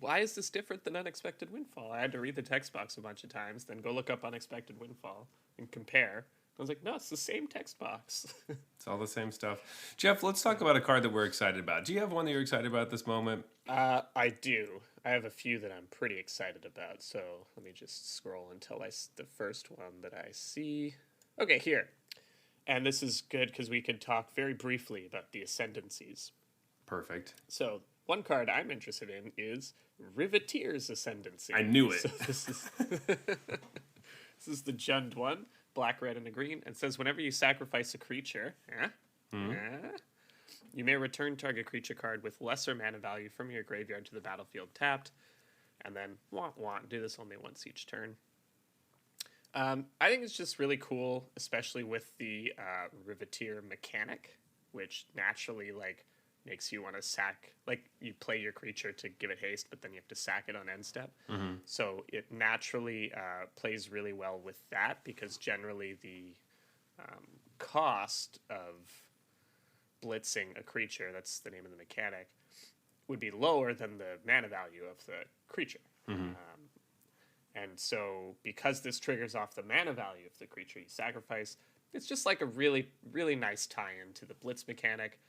why is this different than Unexpected Windfall? I had to read the text box a bunch of times, then go look up Unexpected Windfall and compare. I was like, no, it's the same text box. It's all the same stuff. Jeff, let's talk about a card that we're excited about. Do you have one that you're excited about at this moment? I do. I have a few that I'm pretty excited about. So let me just scroll until the first one that I see. Okay, here. And this is good because we can talk very briefly about the Ascendancies. Perfect. So one card I'm interested in is Riveteer's Ascendancy. I knew it. So this is the Jund one. Black, red, and a green, and says whenever you sacrifice a creature, you may return target creature card with lesser mana value from your graveyard to the battlefield tapped, and then do this only once each turn. I think it's just really cool, especially with the Riveteer mechanic, which naturally makes you want to sack, you play your creature to give it haste, but then you have to sack it on end step. Mm-hmm. So it naturally plays really well with that, because generally the cost of blitzing a creature, that's the name of the mechanic, would be lower than the mana value of the creature. Mm-hmm. And so because this triggers off the mana value of the creature you sacrifice, it's just like a really, really nice tie-in to the blitz mechanic.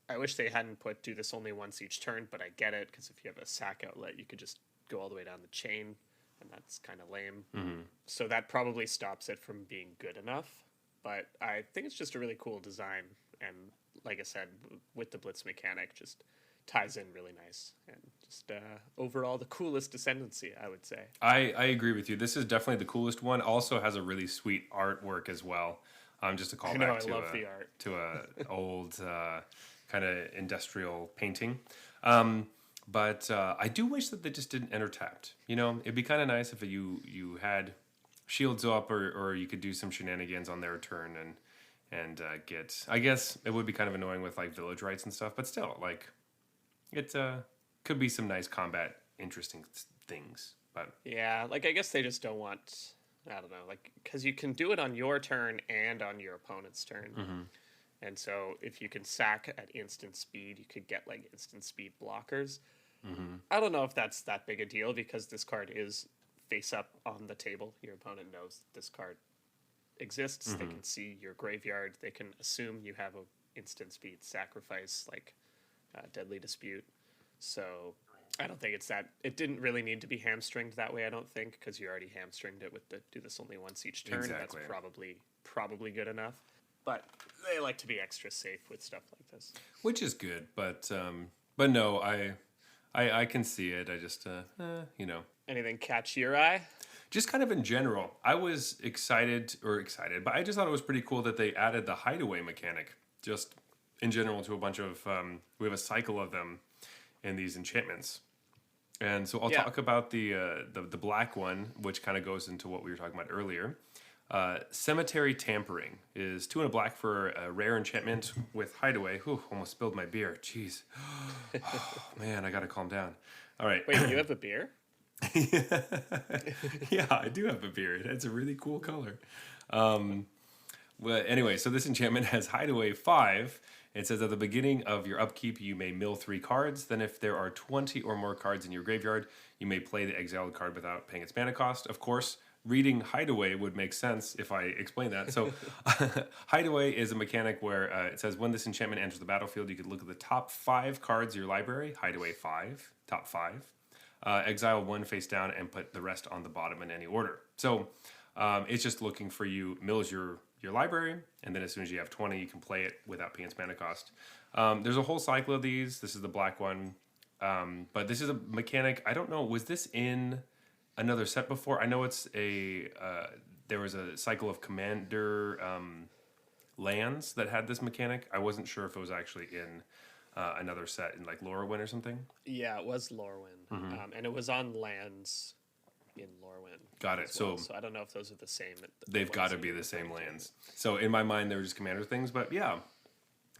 I wish they hadn't do this only once each turn, but I get it, because if you have a sack outlet, you could just go all the way down the chain, and that's kind of lame. Mm-hmm. So that probably stops it from being good enough. But I think it's just a really cool design, and like I said, with the blitz mechanic, just ties in really nice, and just overall the coolest Ascendancy, I would say. I agree with you. This is definitely the coolest one. Also has a really sweet artwork as well. Just a callback to a old kind of industrial painting. But I do wish that they just didn't enter tapped. It'd be kind of nice if you had shields up, or you could do some shenanigans on their turn and get. I guess it would be kind of annoying with like village rights and stuff, but still, like it could be some nice combat, interesting things. But Yeah, like I guess they just don't want. I don't know, like because you can do it on your turn and on your opponent's turn. And so if you can sack at instant speed, you could get like instant speed blockers. I don't know if that's that big a deal because this card is face up on the table. Your opponent knows this card exists. They can see your graveyard. They can assume you have a instant speed sacrifice like Deadly Dispute. So I don't think it's that. It didn't really need to be hamstringed that way. I don't think because you already hamstringed it with the do this only once each turn. Exactly. That's probably good enough. But they like to be extra safe with stuff like this. which is good, but no, I can see it. I just you know. Anything catch your eye? Just kind of in general, I was excited, but I just thought it was pretty cool that they added the hideaway mechanic. Just in general, to a bunch of we have a cycle of them in these enchantments, and so I'll talk about the black one, which kind of goes into what we were talking about earlier. Cemetery Tampering is 2 and a black for a rare enchantment with hideaway. Whew, almost spilled my beer. Jeez, oh, man, I gotta calm down. All right, Wait, you have a beer? Yeah, I do have a beard. It's a really cool color. Well, anyway, so this enchantment has Hideaway 5. It says at the beginning of your upkeep, you may mill 3 cards. Then if there are 20 or more cards in your graveyard, you may play the exiled card without paying its mana cost. Of course, reading Hideaway would make sense if I explain that. So Hideaway is a mechanic where it says when this enchantment enters the battlefield, you could look at the top 5 cards of your library, Hideaway 5, top 5. Exile 1 face down and put the rest on the bottom in any order. So it's just looking for you, mills your library, and then as soon as you have 20, you can play it without paying its mana cost. There's a whole cycle of these. This is the black one. But this is a mechanic. I don't know, was this in another set before? I know it's there was a cycle of Commander lands that had this mechanic. I wasn't sure if it was actually in another set in like Lorwyn or something. Yeah, it was Lorwyn, and it was on lands in Lorwyn. Got it. Well. So I don't know if those are the same. They've got to be the same lands. So in my mind, they were just Commander things. But yeah,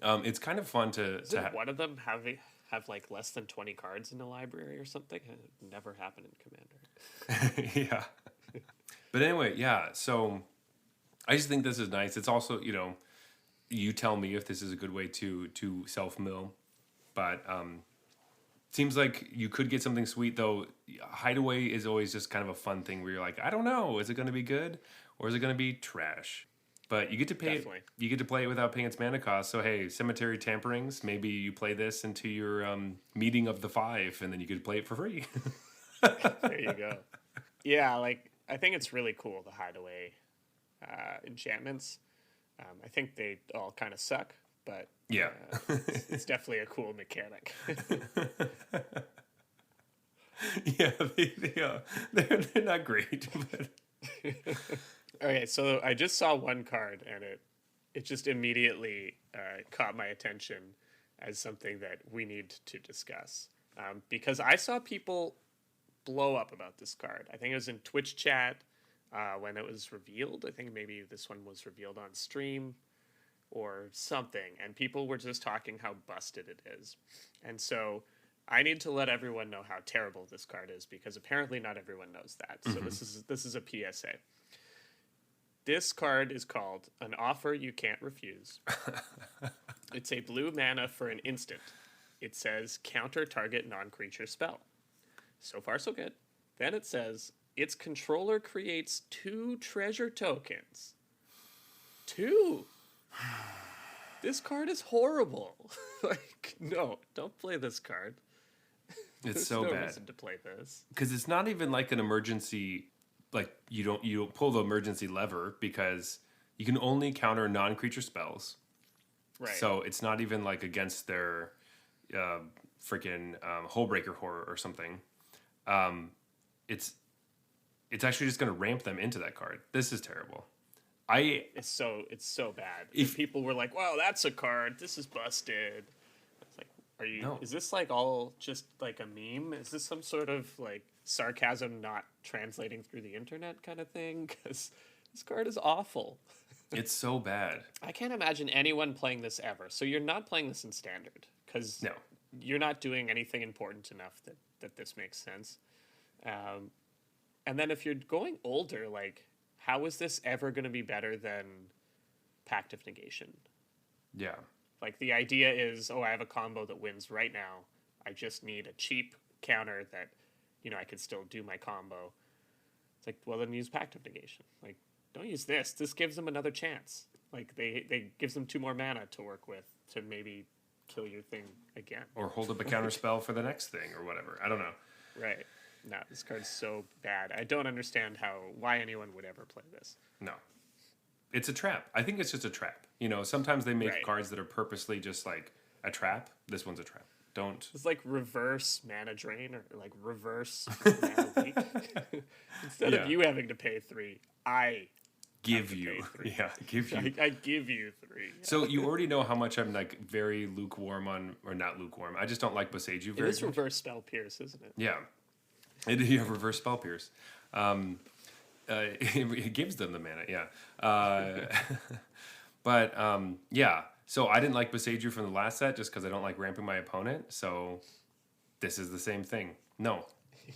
it's kind of fun to one of them have like less than 20 cards in the library or something. It never happened in Commander. Yeah. But anyway, yeah. So I just think this is nice. It's also, you tell me if this is a good way to self mill. But seems like you could get something sweet, though. Hideaway is always just kind of a fun thing where you're like, I don't know, is it going to be good or is it going to be trash? But you get to pay. You get to play it without paying its mana cost. So hey, Cemetery Tamperings. Maybe you play this into your meeting of the 5, and then you could play it for free. There you go. Yeah, like I think it's really cool, the Hideaway enchantments. I think they all kind of suck, but yeah, it's definitely a cool mechanic. Yeah, they're not great. But Okay, so I just saw one card, and it just immediately caught my attention as something that we need to discuss. Because I saw people blow up about this card. I think it was in Twitch chat when it was revealed. I think maybe this one was revealed on stream or something, and people were just talking how busted it is. And so I need to let everyone know how terrible this card is, because apparently not everyone knows that. So this is a PSA. This card is called An Offer You Can't Refuse. It's a blue mana for an instant. It says counter target non-creature spell. So far, so good. Then it says its controller creates 2 treasure tokens. 2! This card is horrible. Like, no, don't play this card. It's so no bad. Reason to play this. Because it's not even like an emergency. Like you don't pull the emergency lever because you can only counter non-creature spells. Right. So it's not even like against their freaking Hullbreaker Horror or something. It's actually just going to ramp them into that card. This is terrible. It's so bad. If people were like, "Wow, that's a card. This is busted." It's like, are you? No. Is this like all just like a meme? Is this some sort of like sarcasm not translating through the internet kind of thing, because this card is awful. It's so bad. I can't imagine anyone playing this ever. So you're not playing this in standard, because No. you're not doing anything important enough that this makes sense. And then if you're going older, like, how is this ever going to be better than Pact of Negation? Yeah. Like, the idea is, oh, I have a combo that wins right now. I just need a cheap counter that, I could still do my combo. It's like, well, then use Pact of Negation. Like, don't use this. This gives them another chance. Like, they gives them 2 more mana to work with to maybe kill your thing again. Or hold up a counter spell for the next thing or whatever. I don't know. Right. No, this card's so bad. I don't understand why anyone would ever play this. No. It's a trap. I think it's just a trap. Sometimes they make Right. cards that are purposely just like a trap. This one's a trap. Don't. It's like reverse mana drain or like reverse mana leak. Instead Yeah. of you having to pay 3, I Give to you. pay 3. Yeah, give you. I give you 3. So you already know how much I'm like very lukewarm on, or not lukewarm. I just don't like Boseiju It very is much. reverse spell pierce, isn't it? Yeah. You have reverse spell pierce. It gives them the mana, yeah. Yeah. So I didn't like Boseiju from the last set just because I don't like ramping my opponent. So this is the same thing. No,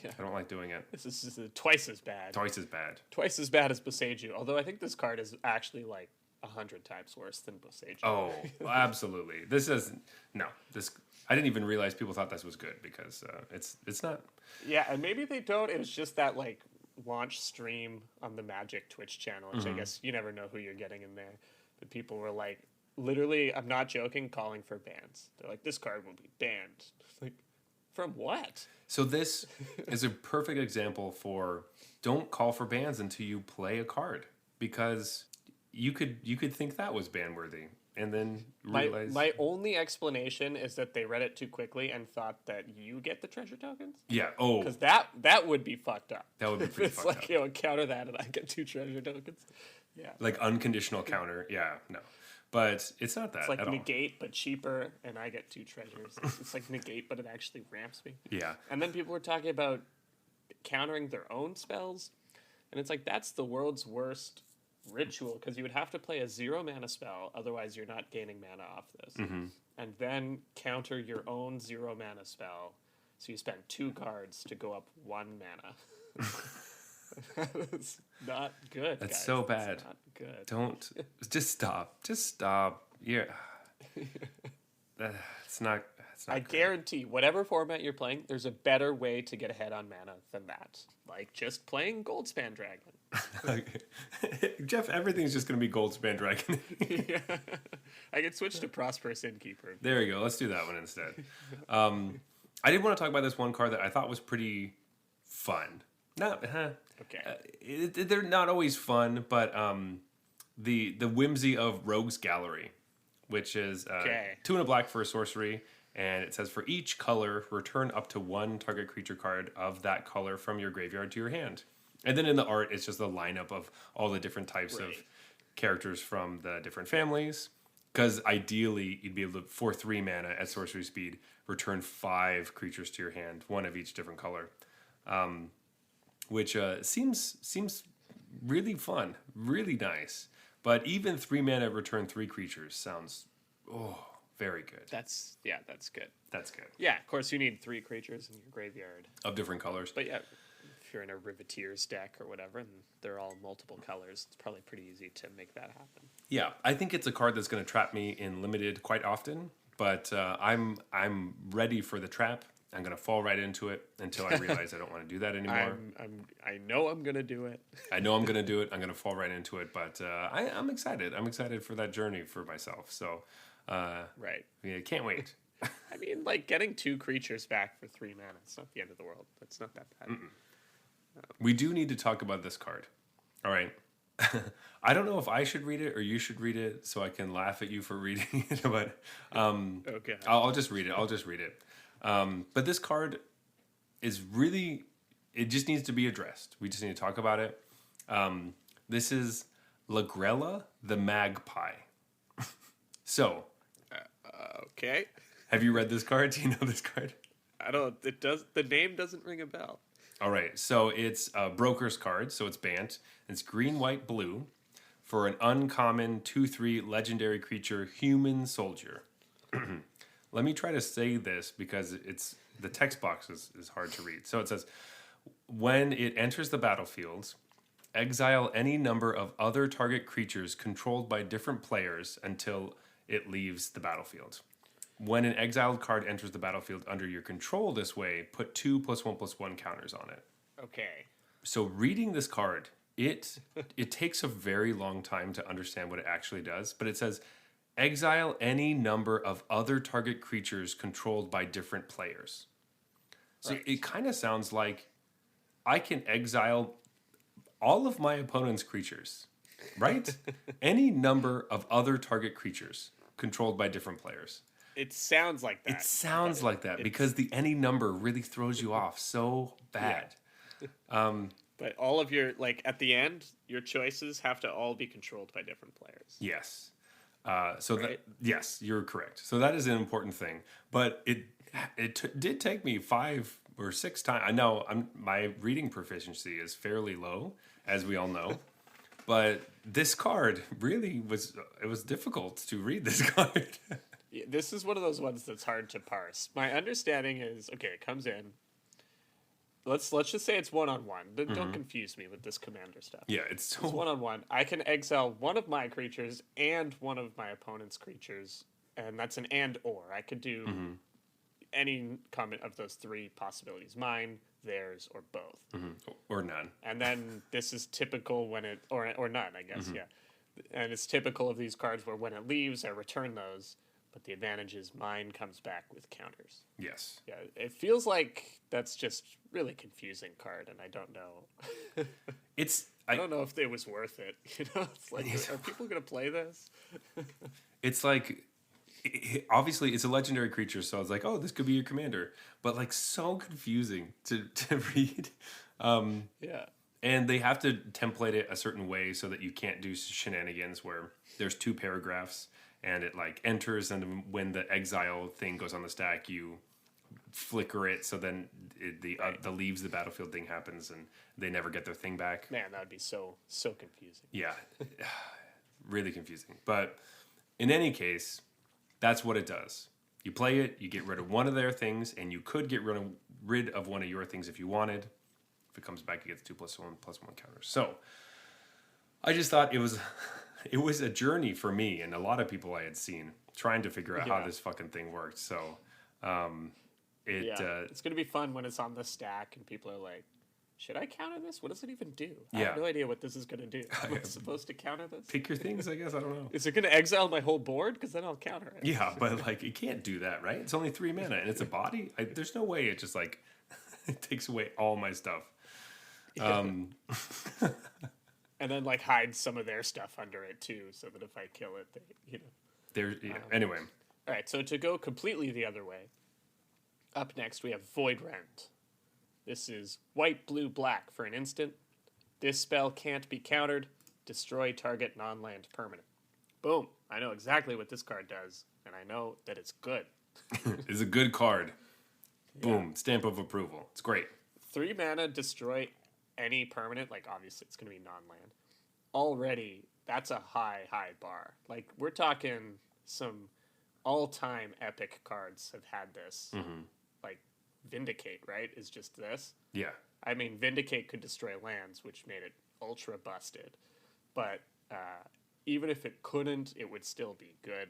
Yeah. I don't like doing it. This is just twice as bad. Twice as bad. Twice as bad as Boseiju. Although I think this card is actually like 100 times worse than Boseiju. Oh, absolutely. This is no. This I didn't even realize people thought this was good because it's not. Yeah, and maybe they don't. It was just that like launch stream on the Magic Twitch channel, which I guess you never know who you're getting in there. But people were like, literally, I'm not joking, calling for bans. They're like, this card will be banned. Like, from what? So this is a perfect example for don't call for bans until you play a card because you could think that was ban worthy and then realize My only explanation is that they read it too quickly and thought that you get the treasure tokens. yeah. Oh, Because that would be fucked up. that would be If pretty it's fucked like, up. counter that and I get 2 treasure tokens. Yeah. Like unconditional counter. Yeah, no. But it's not that It's like at all. negate, but cheaper, and I get 2 treasures. It's like negate, but it actually ramps me. Yeah. And then people were talking about countering their own spells, and it's like that's the world's worst ritual because you would have to play a 0 mana spell, otherwise you're not gaining mana off this, and then counter your own 0 mana spell. So you spend 2 cards to go up 1 mana. That's not good. That's guys. so That's bad. not good. Don't just stop. Just stop. Yeah. It's not I great. guarantee, whatever format you're playing, there's a better way to get ahead on mana than that. Like just playing Goldspan Dragon. Jeff, everything's just going to be Goldspan Dragon. Yeah. I could switch to Prosperous Innkeeper. There you go. Let's do that one instead. I did want to talk about this one card that I thought was pretty fun. Okay. They're not always fun, but the whimsy of Rogue's Gallery, which is 2 and a black for a sorcery, and it says for each color, return up to 1 target creature card of that color from your graveyard to your hand. And then in the art, it's just a lineup of all the different types of characters from the different families. Because ideally, you'd be able to, for 3 mana at sorcery speed, return 5 creatures to your hand, 1 of each different color. Which seems really fun, really nice. But even 3 mana return 3 creatures sounds very good. That's good. That's good. Yeah, of course you need 3 creatures in your graveyard. Of different colors. But yeah, if you're in a Riveteer's deck or whatever, and they're all multiple colors, it's probably pretty easy to make that happen. Yeah, I think it's a card that's going to trap me in limited quite often. But I'm ready for the trap. I'm going to fall right into it until I realize I don't want to do that anymore. I know I'm going to do it. I know I'm going to do it. I'm going to fall right into it. But I'm excited. I'm excited for that journey for myself. So, Right. yeah, can't wait. I mean, like, getting 2 creatures back for 3 mana, it's not the end of the world. It's not that bad. We do need to talk about this card. All right. I don't know if I should read it or you should read it so I can laugh at you for reading it. But Okay. I'll just read it. But this card is really, it just needs to be addressed. We just need to talk about it. This is Lagrella the Magpie. So, Okay. have you read this card? Do you know this card? I don't. It does. The name doesn't ring a bell. All right, so it's a broker's card, so it's Bant. It's green, white, blue for an uncommon 2/3 legendary creature, human soldier. Let me try to say this because it's the text box is hard to read. So it says, when it enters the battlefield, exile any number of other target creatures controlled by different players until it leaves the battlefield. When an exiled card enters the battlefield under your control this way, put 2+1/+1 counters on it. Okay. So reading this card, it takes a very long time to understand what it actually does, but it says exile any number of other target creatures controlled by different players. So Right. it kind of sounds like I can exile all of my opponent's creatures, right? Any number of other target creatures controlled by different players. It sounds like that. It sounds like that because the any number really throws you off so bad. But all of your, like, at the end, your choices have to all be controlled by different players. Yes. So Right? yes, you're correct. So that is an important thing. But it did take me 5 or 6 times. I know my reading proficiency is fairly low, as we all know. But this card really it was difficult to read this card. Yeah, this is one of those ones that's hard to parse. My understanding is, okay, it comes in. Let's just say it's 1-on-1. Don't confuse me with this commander stuff. Yeah, it's It's 1-on-1. I can exile one of my creatures and one of my opponent's creatures, and that's an and/or. I could do any comment of those 3 possibilities: mine, theirs, or both. or none. And then this is typical when it or none, I guess, yeah. And it's typical of these cards where when it leaves, I return those, but the advantage is mine comes back with counters. Yes. Yeah, it feels like that's just really confusing card, and I don't know. I don't know if it was worth it. You know, it's like, are people gonna play this? It's like obviously it's a legendary creature, so I was like, oh, this could be your commander, but like so confusing to read. Yeah. And they have to template it a certain way so that you can't do shenanigans where there's 2 paragraphs and it like enters, and when the exile thing goes on the stack, you flicker it, so then the leaves the battlefield thing happens and they never get their thing back. Man, that would be so confusing. Yeah, really confusing. But in any case, that's what it does. You play it, you get rid of one of their things, and you could get rid of one of your things if you wanted. If it comes back, you get the 2+1/+1 counters. So I just thought it was a journey for me and a lot of people I had seen trying to figure out how this fucking thing worked. So It's gonna be fun when it's on the stack and people are like, should I counter this? What does it even do? I Yeah. have no idea what this is gonna do. Am I supposed to counter this? pick your things, I guess. I don't know. Is it gonna exile my whole board? Because then I'll counter it. Yeah, but like it can't do that, right? It's only 3 mana and it's a body. There's no way it just like it takes away all my stuff. And then like hide some of their stuff under it too, so that if I kill it, Anyway, All right, so to go completely the other way, up next we have Void Rend. This is white, blue, black for an instant. This spell can't be countered. Destroy target non-land permanent. Boom. I know exactly what this card does, and I know that it's good. it's a good card. Boom, stamp of approval. It's great. 3 mana, destroy any permanent. Like, obviously, it's going to be non-land. Already, that's a high bar. Like, we're talking some all-time epic cards have had this. Like, Vindicate, right, is just this. Yeah. I mean, Vindicate could destroy lands, which made it ultra busted. But even if it couldn't, it would still be good.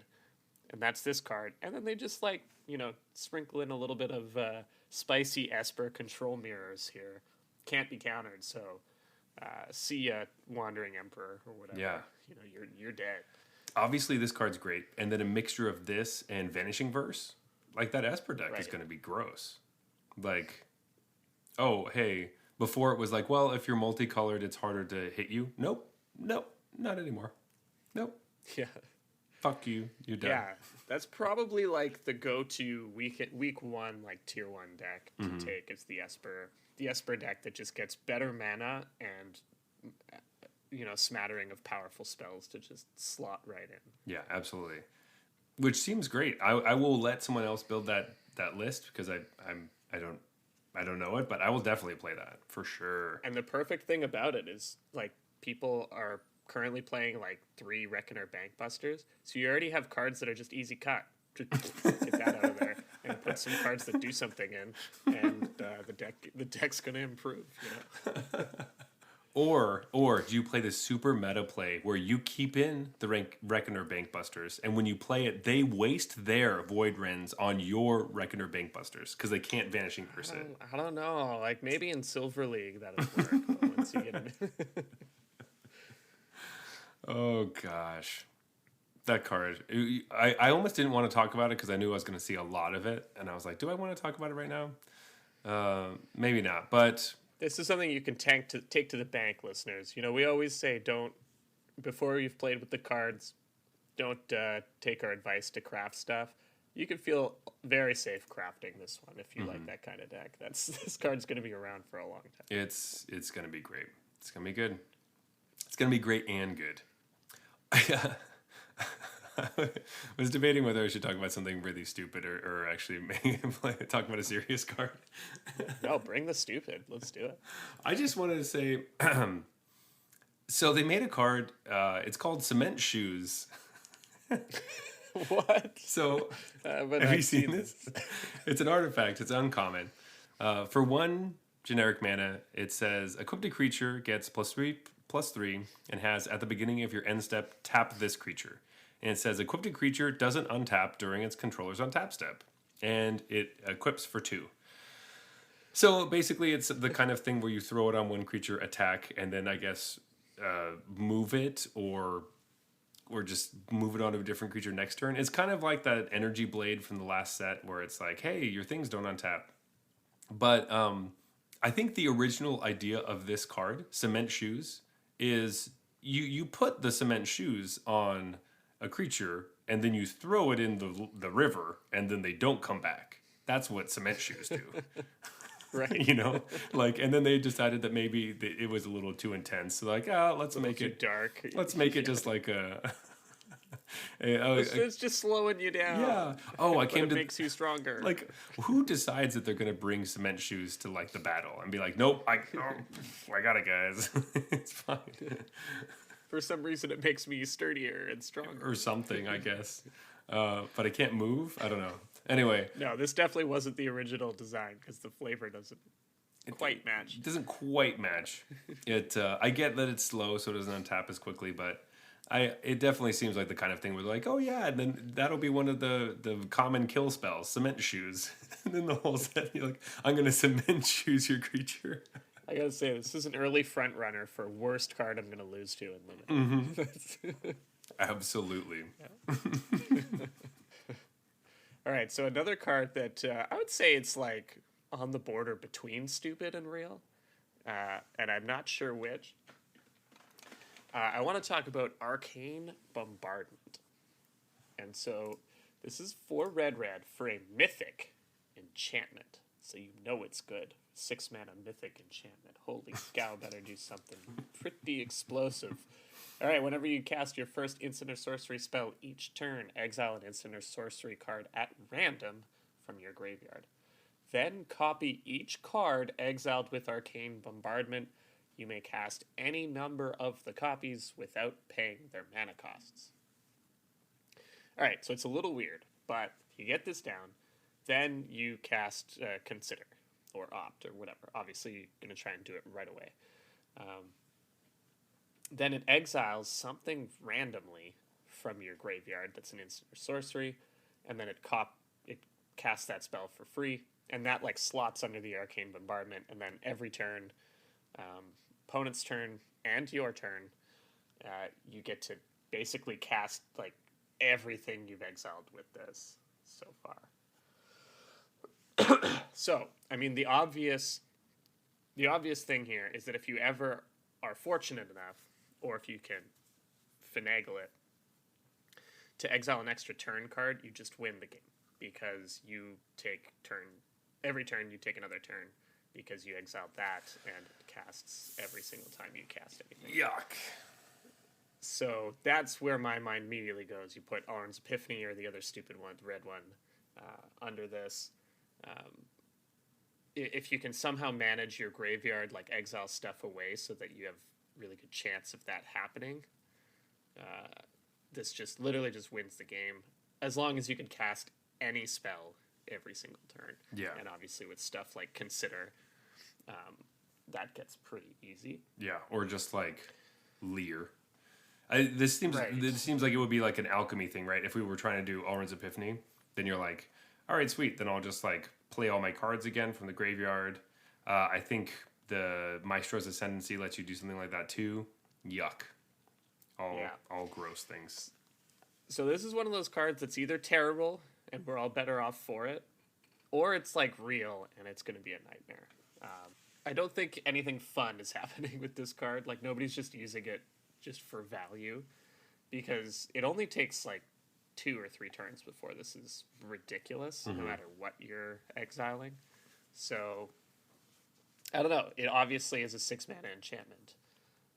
And that's this card. And then they just, like, sprinkle in a little bit of spicy Esper control mirrors here. Can't be countered, so see ya, Wandering Emperor, or whatever. Yeah. You're dead. Obviously, this card's great. And then a mixture of this and Vanishing Verse, like that Esper deck is going to be gross. Like, oh, hey, before it was like, well, if you're multicolored, it's harder to hit you. Nope, not anymore. Nope. Yeah. Fuck you. You're done. Yeah, that's probably like the go-to week 1 like tier 1 deck to take is the Esper deck that just gets better mana and smattering of powerful spells to just slot right in. Yeah, absolutely. Which seems great. I will let someone else build that list because I don't I don't know it, but I will definitely play that for sure. And the perfect thing about it is like people are currently playing like 3 Reckoner Bankbusters, so you already have cards that are just easy cut. Just get that out of there and put some cards that do something in, and the deck's gonna improve. You know? Or do you play the super meta play where you keep in the Reckoner Bankbusters, and when you play it, they waste their Void Rens on your Reckoner Bankbusters because they can't Vanishing Curse it. I don't know. Like maybe in Silver League that'll work. But once you get in. Oh gosh, that card. I almost didn't want to talk about it because I knew I was going to see a lot of it, and I was like, do I want to talk about it right now? Maybe not, but. This is something you can take to the bank, listeners. You know, we always say don't, before you've played with the cards, don't take our advice to craft stuff. You can feel very safe crafting this one if you like that kind of deck. This card's going to be around for a long time. It's going to be great. It's going to be good. It's going to be great and good. I was debating whether I should talk about something really stupid or actually talk about a serious card. No, bring the stupid. Let's do it. I just wanted to say, so they made a card. It's called Cement Shoes. What? So have you seen this? It's an artifact. It's uncommon. For 1 generic mana, it says equipped a creature gets +3/+3 and has at the beginning of your end step tap this creature. And it says equipped a creature doesn't untap during its controller's untap step. And it equips for 2. So basically it's the kind of thing where you throw it on 1 creature, attack, and then I guess move it or just move it onto a different creature next turn. It's kind of like that energy blade from the last set where it's like, hey, your things don't untap. But I think the original idea of this card, Cement Shoes, is you put the cement shoes on a creature and then you throw it in the river and then they don't come back. That's what Cement Shoes do. Right. You know, like, and then they decided that maybe it was a little too intense. So like, let's make it dark. Let's make it just like a. It's just slowing you down. Yeah. Oh, it makes you stronger. Like, who decides that they're gonna bring Cement Shoes to like the battle and be like, nope, I got it, guys. It's fine. For some reason, it makes me sturdier and stronger. Or something, I guess. But I can't move. I don't know. Anyway. No, this definitely wasn't the original design because the flavor doesn't quite match. It doesn't quite match. I get that it's slow, so it doesn't untap as quickly, but it definitely seems like the kind of thing where they're like, oh yeah, and then that'll be one of the common kill spells, Cement Shoes. And then the whole set, you're like, I'm going to Cement Shoes your creature. I gotta say, this is an early front runner for worst card I'm gonna lose to in Limit. Mm-hmm. Absolutely. Yeah. All right, so another card that I would say it's like on the border between stupid and real, and I'm not sure which. I want to talk about Arcane Bombardment. And so this is 4 red for a mythic enchantment. So you know it's good. 6 mana mythic enchantment. Holy cow, better do something pretty explosive. Alright, whenever you cast your first instant or sorcery spell each turn, exile an instant or sorcery card at random from your graveyard. Then copy each card exiled with Arcane Bombardment. You may cast any number of the copies without paying their mana costs. Alright, so it's a little weird, but if you get this down, then you cast Consider. Or Opt, or whatever. Obviously, you're going to try and do it right away. Then it exiles something randomly from your graveyard that's an instant or sorcery, and then it casts that spell for free, and that like slots under the Arcane Bombardment, and then every turn, opponent's turn and your turn, you get to basically cast like everything you've exiled with this so far. So, I mean, the obvious thing here is that if you ever are fortunate enough, or if you can finagle it, to exile an extra turn card, you just win the game. Because you take every turn you take another turn, because you exiled that, and it casts every single time you cast anything. Yuck. So that's where my mind immediately goes. You put Oran's Epiphany or the other stupid one, the red one, under this. if you can somehow manage your graveyard, like exile stuff away so that you have really good chance of that happening, this just literally just wins the game. As long as you can cast any spell every single turn. Yeah. And obviously with stuff like Consider, that gets pretty easy. Yeah, or just like Leer. This seems like it would be like an alchemy thing, right? If we were trying to do Elrond's Epiphany, then you're like, all right, sweet. Then I'll just like play all my cards again from the graveyard. I think the Maestro's Ascendancy lets you do something like that too. Yuck. All gross things. So this is one of those cards that's either terrible and we're all better off for it, or it's like real and it's going to be a nightmare. I don't think anything fun is happening with this card. Like, nobody's just using it just for value, because it only takes like 2 or 3 turns before this is ridiculous, no matter what you're exiling. So, I don't know. It obviously is a 6-mana enchantment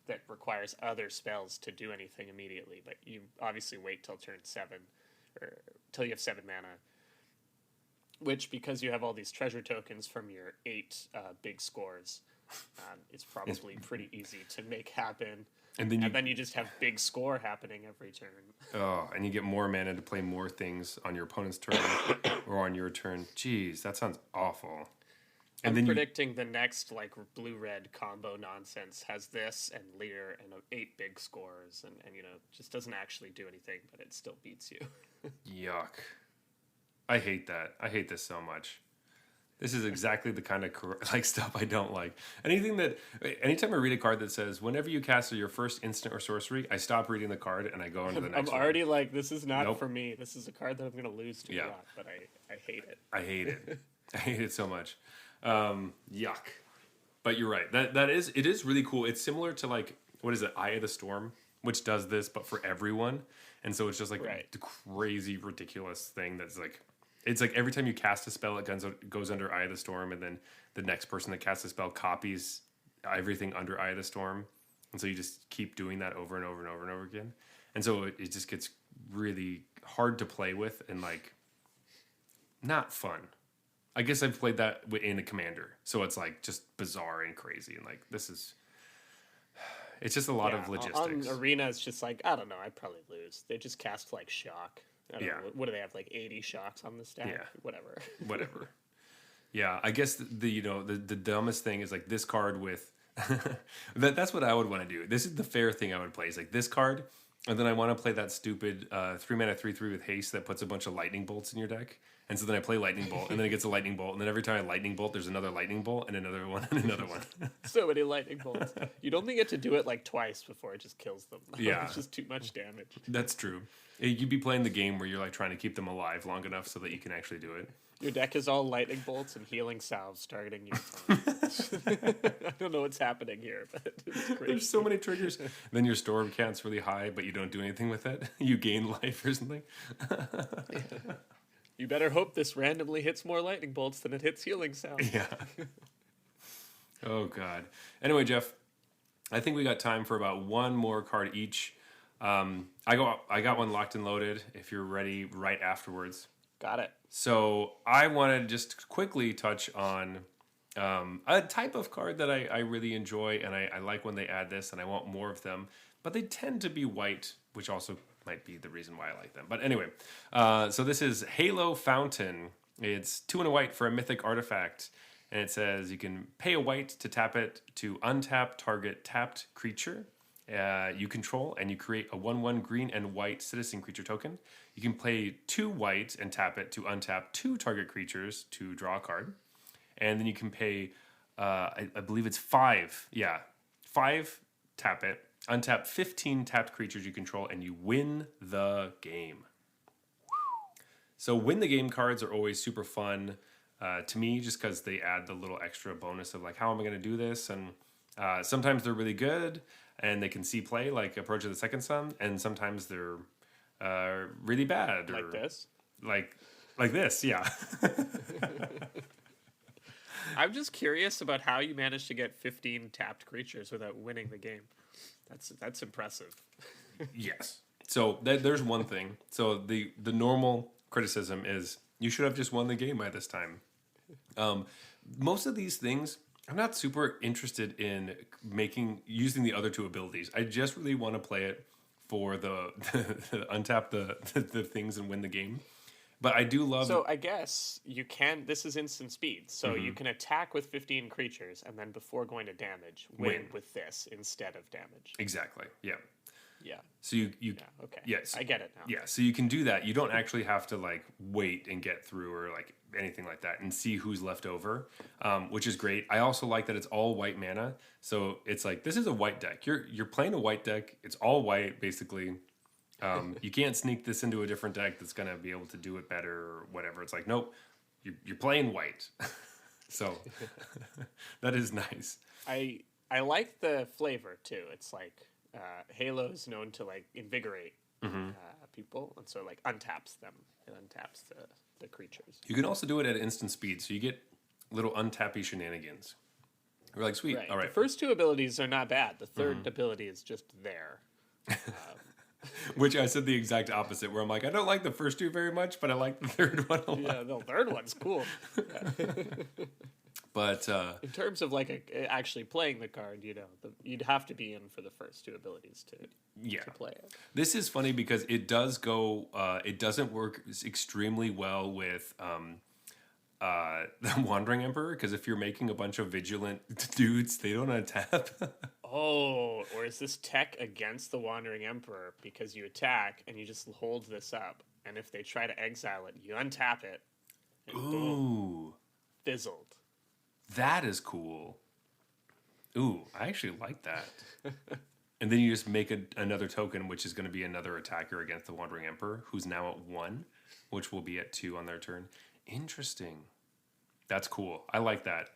that requires other spells to do anything immediately, but you obviously wait till turn 7, or till you have 7 mana, which, because you have all these treasure tokens from your 8 big scores, it's probably pretty easy to make happen. And then you just have big score happening every turn. Oh, and you get more mana to play more things on your opponent's turn or on your turn. Jeez, that sounds awful. And I'm predicting the next like blue-red combo nonsense has this and Leer and 8 big scores, and just doesn't actually do anything, but it still beats you. Yuck. I hate that. I hate this so much. This is exactly the kind of stuff I don't like. Anytime I read a card that says, whenever you cast your first instant or sorcery, I stop reading the card and I go into the next one. I'm already like, this is not for me. This is a card that I'm going to lose to a lot, but I hate it. I hate it. I hate it so much. Yuck. But you're right. It is really cool. It's similar to like, what is it, Eye of the Storm, which does this, but for everyone. And so it's just like the crazy, ridiculous thing that's like, it's like every time you cast a spell, it goes under Eye of the Storm, and then the next person that casts a spell copies everything under Eye of the Storm. And so you just keep doing that over and over and over and over again. And so it just gets really hard to play with and like not fun. I guess I've played that in a Commander. So it's like just bizarre and crazy. And like, it's just a lot of logistics. On Arena, it's just like, I don't know, I'd probably lose. They just cast like Shock. I don't know, what do they have, like 80 shocks on the stack? Yeah. Whatever. Yeah, I guess the dumbest thing is like this card with that's what I would want to do. This is the fair thing I would play. Is like this card, and then I want to play that stupid 3-mana 3/3 with haste that puts a bunch of lightning bolts in your deck. And so then I play lightning bolt, and then it gets a lightning bolt, and then every time I lightning bolt, there's another lightning bolt, and another one, and another one. So many lightning bolts. You'd only get to do it like twice before it just kills them. Yeah, it's just too much damage. That's true. You'd be playing the game where you're like trying to keep them alive long enough so that you can actually do it. Your deck is all lightning bolts and healing salves targeting you. I don't know what's happening here, but it's crazy. There's so many triggers. Then your storm count's really high, but you don't do anything with it. You gain life or something. You better hope this randomly hits more lightning bolts than it hits healing salves. Yeah. Oh, God. Anyway, Jeff, I think we got time for about one more card each. I got one locked and loaded if you're ready right afterwards. Got it. So I want to just quickly touch on a type of card that I really enjoy, and I like when they add this, and I want more of them. But they tend to be white, which also might be the reason why I like them. But anyway, so this is Halo Fountain. It's 2 and a white for a mythic artifact. And it says you can pay a white to tap it to untap target tapped creature you control, and you create a 1/1 green and white citizen creature token. You can play 2 white and tap it to untap 2 target creatures to draw a card. And then you can pay, I believe it's 5. Yeah, 5, tap it, untap 15 tapped creatures you control, and you win the game. So win the game cards are always super fun to me, just because they add the little extra bonus of like, how am I going to do this? And sometimes they're really good and they can see play, like Approach of the Second Sun, and sometimes they're really bad. Like this? Like this, yeah. I'm just curious about how you managed to get 15 tapped creatures without winning the game. That's impressive. Yes. So there's one thing. So the normal criticism is you should have just won the game by this time. most of these things, I'm not super interested in using the other two abilities. I just really want to play it for the untap the things and win the game. But I do love. So I guess you can. This is instant speed, so you can attack with 15 creatures, and then before going to damage, win with this instead of damage. Exactly. Yeah. Yeah. So you Yeah. Okay. yes, I get it now. yeah. So you can do that. You don't actually have to like wait and get through or like anything like that and see who's left over, which is great. I also like that it's all white mana. So it's like this is a white deck. You're playing a white deck. It's all white basically. You can't sneak this into a different deck that's gonna be able to do it better or whatever. It's like nope, you're playing white. So that is nice. I like the flavor too. It's like Halo is known to like invigorate people, and so like untaps them. It untaps the creatures. You can also do it at instant speed, so you get little untappy shenanigans. We're like, sweet, all right. The first two abilities are not bad. The third ability is just there. Which I said the exact opposite, where I'm like, I don't like the first two very much, but I like the third one a lot. Yeah, the third one's cool. But in terms of like actually playing the card, you know, you'd have to be in for the first two abilities to play it. This is funny because it does go. It doesn't work extremely well with the Wandering Emperor, because if you're making a bunch of vigilant dudes, they don't untap. Oh, or is this tech against the Wandering Emperor because you attack and you just hold this up, and if they try to exile it, you untap it. And boom, fizzled. That is cool. Ooh, I actually like that. And then you just make another token, which is going to be another attacker against the Wandering Emperor, who's now at 1, which will be at 2 on their turn. Interesting. That's cool. I like that.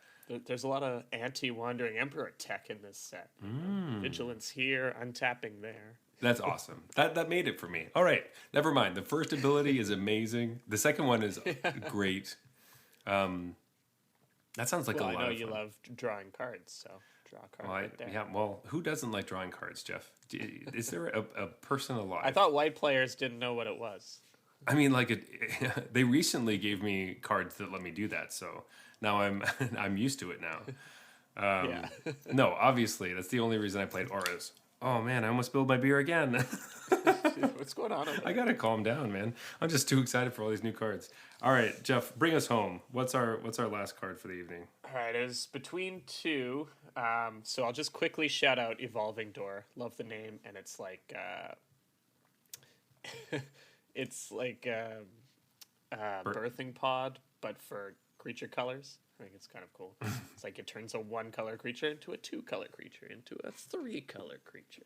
There's a lot of anti-Wandering Emperor tech in this set. Vigilance here, untapping there. That's awesome. That made it for me. All right, never mind. The first ability is amazing. The second one is great. That sounds like a lot of fun. I know you love drawing cards, so draw a card right there. Yeah, well, who doesn't like drawing cards, Jeff? Is there a person alive? I thought white players didn't know what it was. I mean, like, they recently gave me cards that let me do that, so now I'm used to it now. No, obviously, that's the only reason I played auras. Oh man, I almost spilled my beer again. What's going on over there? I gotta calm down, man. I'm just too excited for all these new cards. All right, Jeff, bring us home. What's our last card for the evening? All right, it was between two. So I'll just quickly shout out Evolving Door. Love the name, and it's like it's like birthing pod, but for creature colors. I think it's kind of cool. It's like it turns a 1-color creature into a 2-color creature into a 3-color creature,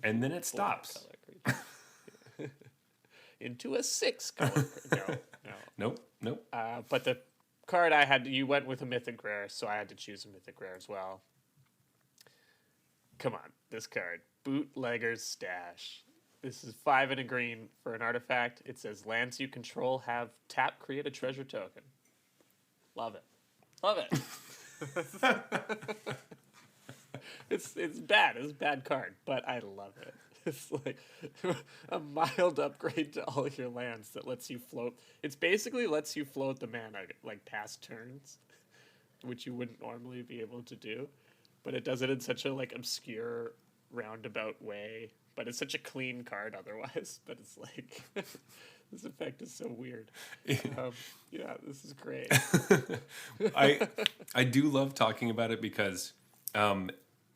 and then it stops. Into a 6-color. Nope. But the card I had, you went with a mythic rare, so I had to choose a mythic rare as well. Come on, this card, Bootlegger's Stash. This is 5 and a green for an artifact. It says lands you control have tap, create a treasure token. Love it. Love it. It's bad. It's a bad card, but I love it. It's like a mild upgrade to all your lands that lets you float. It's basically lets you float the mana like past turns, which you wouldn't normally be able to do. But it does it in such a like obscure roundabout way. But it's such a clean card otherwise. But it's like this effect is so weird. Yeah, this is great. I do love talking about it because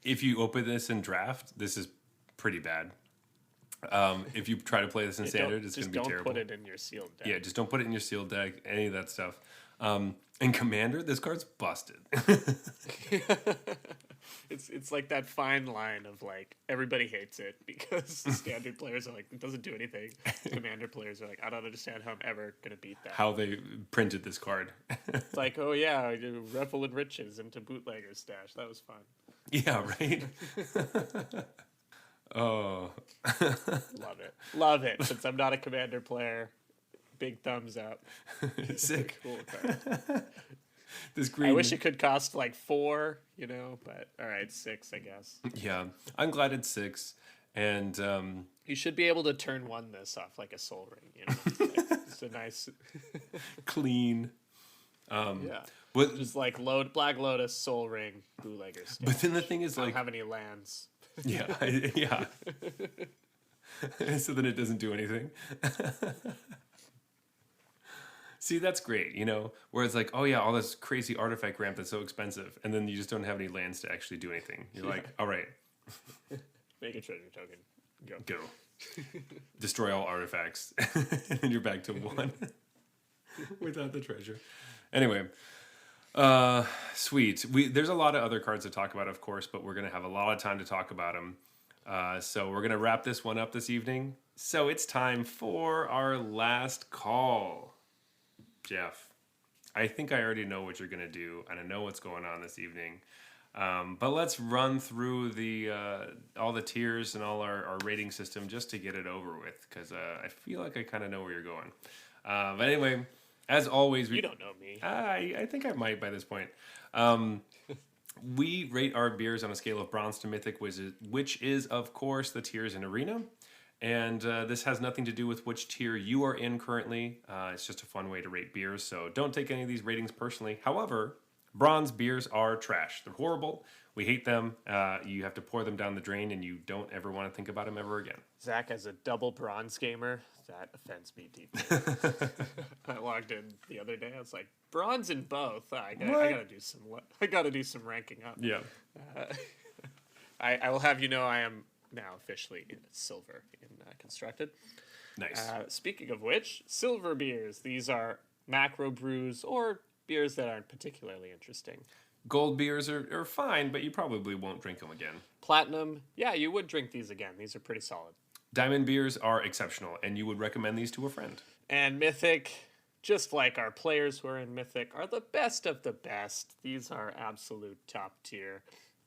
if you open this in draft, this is pretty bad. If you try to play this in standard, it's going to be terrible. Just don't put it in your sealed deck. Yeah, just don't put it in your sealed deck, any of that stuff. In Commander, this card's busted. It's like that fine line of like everybody hates it because standard players are like it doesn't do anything. Commander players are like I don't understand how I'm ever gonna beat that. How they printed this card. It's like oh yeah, Revel in Riches into Bootlegger's Stash. That was fun. Yeah, right. Oh, love it. Since I'm not a Commander player, big thumbs up. Sick. Cool card. This green. I wish it could cost like 4, but all right, 6, I guess. Yeah, I'm glad it's 6, and you should be able to turn 1 this off like a Soul Ring. Like, it's a nice, clean. yeah. But Just like Black Lotus, Soul Ring, Bootlegger Stash. but then the thing is, I like, don't have any lands. yeah, yeah. So then it doesn't do anything. See, that's great, you know, where it's like, oh yeah, all this crazy artifact ramp that's so expensive, and then you just don't have any lands to actually do anything. You're like, all right, Make a treasure token. go. Destroy all artifacts. And then you're back to 1 without the treasure. Anyway, sweet. There's a lot of other cards to talk about, of course, but we're going to have a lot of time to talk about them. So we're going to wrap this one up this evening. So it's time for our last call. Jeff, I think I already know what you're going to do, and I know what's going on this evening. But let's run through all the tiers and all our rating system just to get it over with, because I feel like I kind of know where you're going. But anyway, as always... You don't know me. I think I might by this point. We rate our beers on a scale of bronze to mythic, which is, of course, the tiers in Arena. And this has nothing to do with which tier you are in currently. It's just a fun way to rate beers, so don't take any of these ratings personally. However, bronze beers are trash. They're horrible. We hate them. You have to pour them down the drain, and you don't ever want to think about them ever again. Zach, as a double bronze gamer, that offends me deeply. I logged in the other day. I was like, bronze in both. I gotta do some ranking up. Yeah. I will have you know I am now officially in silver in Constructed. Nice. Speaking of which, silver beers. These are macro brews or beers that aren't particularly interesting. Gold beers are fine, but you probably won't drink them again. Platinum, yeah, you would drink these again. These are pretty solid. Diamond beers are exceptional, and you would recommend these to a friend. And Mythic, just like our players who are in Mythic, are the best of the best. These are absolute top tier.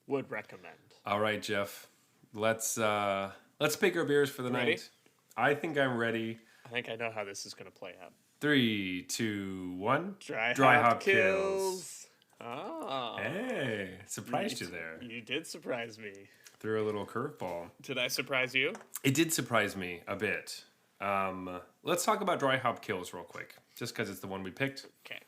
Would recommend. All right, Jeff. Let's pick our beers for the Ready? night. I think I'm ready. I think I know how this is going to play out. 3, 2, 1. Dry hop kills. Oh. Hey, surprised you there. You did surprise me. Threw a little curveball. Did I surprise you? It did surprise me a bit. Let's talk about dry hop kills real quick, just because it's the one we picked. Okay.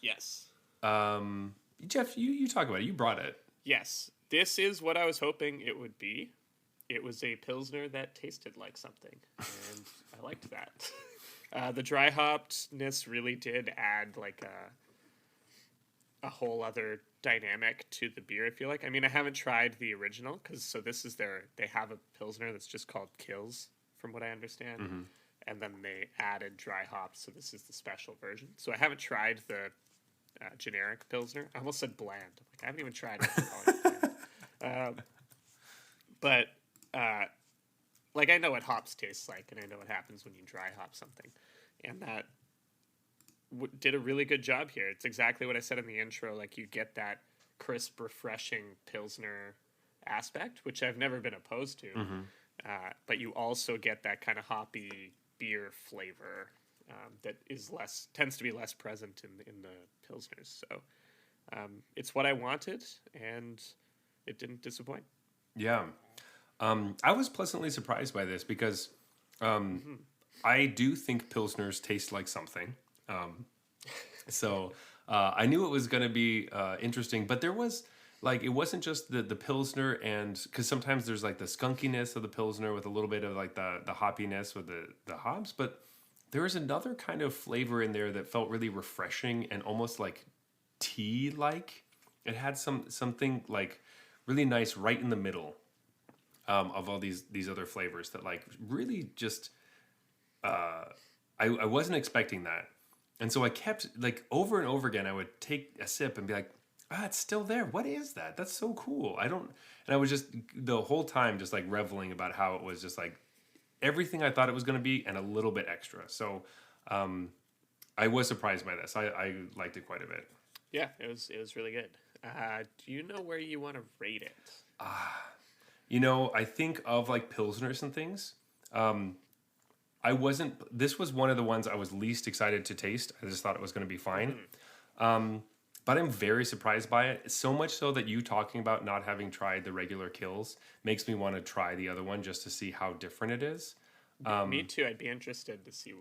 Yes. Jeff, you talk about it. You brought it. Yes. This is what I was hoping it would be. It was a Pilsner that tasted like something, and I liked that. The dry hoppedness really did add like a whole other dynamic to the beer, I feel like. I mean, I haven't tried the original, they have a Pilsner that's just called Kills, from what I understand. Mm-hmm. And then they added dry hops, so this is the special version. So I haven't tried the generic Pilsner. I almost said bland. Like, I haven't even tried it. But like, I know what hops tastes like, and I know what happens when you dry hop something. And that did a really good job here. It's exactly what I said in the intro. Like, you get that crisp, refreshing Pilsner aspect, which I've never been opposed to. Mm-hmm. But you also get that kind of hoppy beer flavor that tends to be less present in the Pilsners. So it's what I wanted, and it didn't disappoint. Yeah. I was pleasantly surprised by this because I do think Pilsners taste like something. So I knew it was going to be interesting, but there was, like, it wasn't just the Pilsner, and because sometimes there's like the skunkiness of the Pilsner with a little bit of like the hoppiness with the hops, but there was another kind of flavor in there that felt really refreshing and almost like tea-like. It had something like really nice right in the middle of all these other flavors that like really just I wasn't expecting that. And so I kept, like, over and over again, I would take a sip and be like, it's still there. What is that? That's so cool. And I was just the whole time just like reveling about how it was just like everything I thought it was going to be and a little bit extra. So I was surprised by this. I liked it quite a bit. Yeah, it was really good. Do you know where you want to rate it? I think of like Pilsners and things. This was one of the ones I was least excited to taste. I just thought it was going to be fine. But I'm very surprised by it. So much so that you talking about not having tried the regular kills makes me want to try the other one just to see how different it is. Me too. I'd be interested to see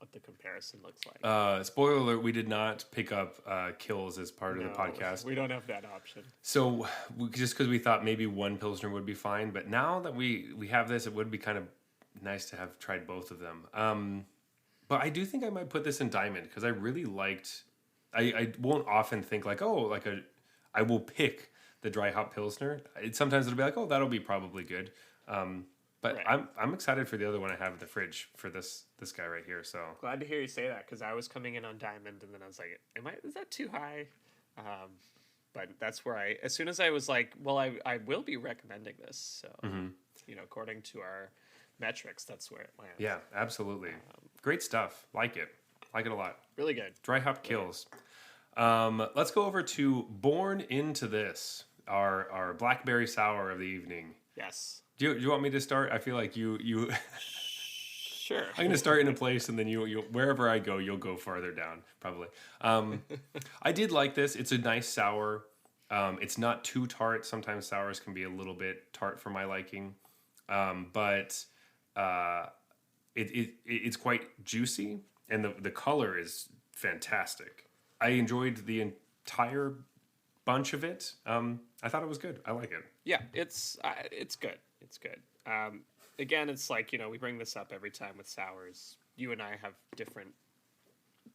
what the comparison looks like. Spoiler alert, we did not pick up kills as part of the No, podcast. we don't have that option. So just because we thought maybe one Pilsner would be fine, but now that we have this, it would be kind of nice to have tried both of them. But I do think I might put this in Diamond because I really liked. I won't often think like, oh, I will pick the dry hop Pilsner. Sometimes it'll be like, oh, that'll be probably good. But Right. I'm excited for the other one I have in the fridge for this guy right here. So Glad to hear you say that because I was coming in on Diamond and then I was like, is that too high? But that's where as soon as I was like, well, I will be recommending this. So, according to our metrics, that's where it lands. yeah, absolutely, great stuff. Like it a lot. Really good. Dry hop kills. Let's go over to Born Into This, our blackberry sour of the evening. Yes. Do you want me to start? I feel like you. Sure. I'm going to start in a place, and then you wherever I go, you'll go farther down, probably. I did like this. It's a nice sour. It's not too tart. Sometimes sours can be a little bit tart for my liking, but it's quite juicy, and the color is fantastic. I enjoyed the entire bunch of it. I thought it was good. I like it. Yeah, it's good. It's good. Again, it's like, we bring this up every time with sours. You and I have different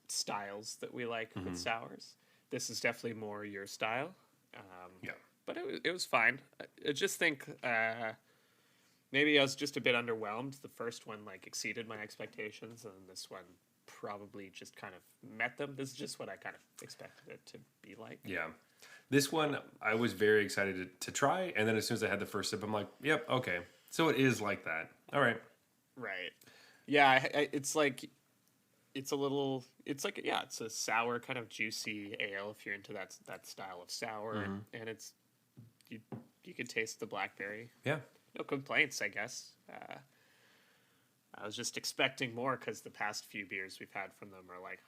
styles that we like with sours. This is definitely more your style. Yeah. But it was fine. I just think maybe I was just a bit underwhelmed. The first one exceeded my expectations, and this one probably just kind of met them. This is just what I kind of expected it to be like. Yeah. This one, I was very excited to try, and then as soon as I had the first sip, I'm like, yep, okay. So it is like that. All right. Right. Yeah, it's like, it's a sour, kind of juicy ale if you're into that style of sour, and it's, you can taste the blackberry. Yeah. No complaints, I guess. I was just expecting more because the past few beers we've had from them are like,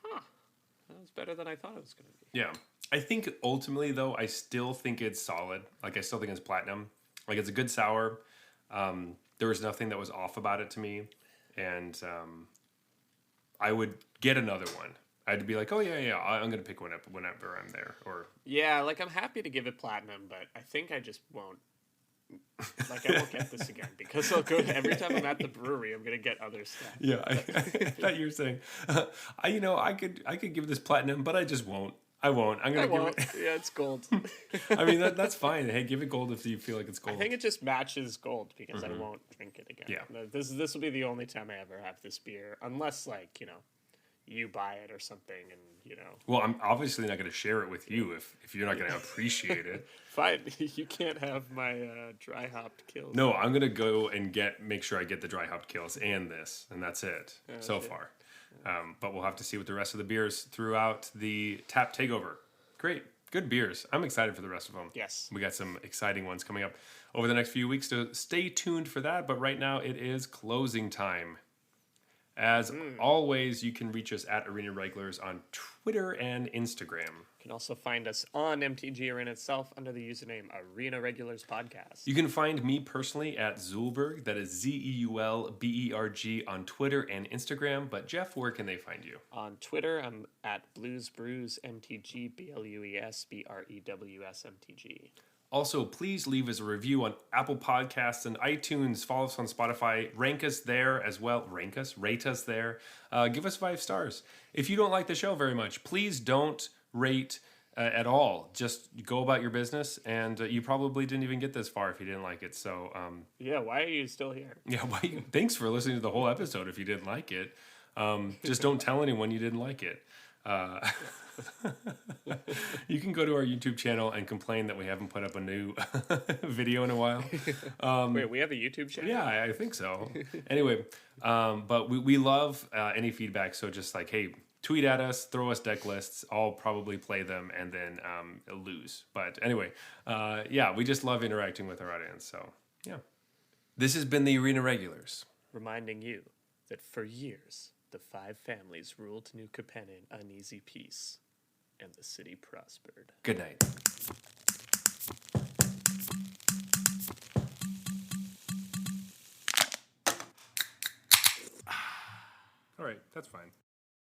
that was better than I thought it was going to be. Yeah. I think ultimately, though, I still think it's solid. I still think it's platinum. It's a good sour. There was nothing that was off about it to me. And I would get another one. I'd be like, oh, yeah, I'm going to pick one up whenever I'm there. Or yeah, I'm happy to give it platinum, but I think I just won't. I won't get this again because I'll go every time I'm at the brewery. I'm gonna get other stuff. Yeah, I thought you were saying, I could give this platinum, but I just won't. I won't. I'm gonna give it. Yeah, it's gold. I mean, that's fine. Hey, give it gold if you feel like it's gold. I think it just matches gold because I won't drink it again. Yeah. This will be the only time I ever have this beer, unless you buy it or something, and Well, I'm obviously not going to share it with you if you're not going to appreciate it. Fine, you can't have my dry hopped kills. No, I'm going to go and make sure I get the dry hopped kills and this, and that's it so far. But we'll have to see what the rest of the beers throughout the tap takeover. Great, good beers. I'm excited for the rest of them. Yes, we got some exciting ones coming up over the next few weeks, so stay tuned for that. But right now, it is closing time. As always, you can reach us at Arena Regulars on Twitter and Instagram. You can also find us on MTG Arena itself under the username Arena Regulars Podcast. You can find me personally at Zulberg, that is ZEULBERG on Twitter and Instagram. But Jeff, where can they find you? On Twitter, I'm at Blues Brews MTG, BLUES MTG. Also, please leave us a review on Apple Podcasts and iTunes. Follow us on Spotify. Rank us there as well. Rate us there. Give us 5 stars. If you don't like the show very much, please don't rate at all. Just go about your business, and you probably didn't even get this far if you didn't like it. So, yeah, why are you still here? Yeah, thanks for listening to the whole episode if you didn't like it. Just don't tell anyone you didn't like it. You can go to our YouTube channel and complain that we haven't put up a new video in a while. Wait, we have a YouTube channel? Yeah, I think so. Anyway, but we love any feedback. So just hey, tweet at us, throw us deck lists. I'll probably play them and then lose. But anyway, we just love interacting with our audience. So yeah, this has been the Arena Regulars, reminding you that for years the 5 families ruled New Capenna in uneasy peace, and the city prospered. Good night. All right, that's fine.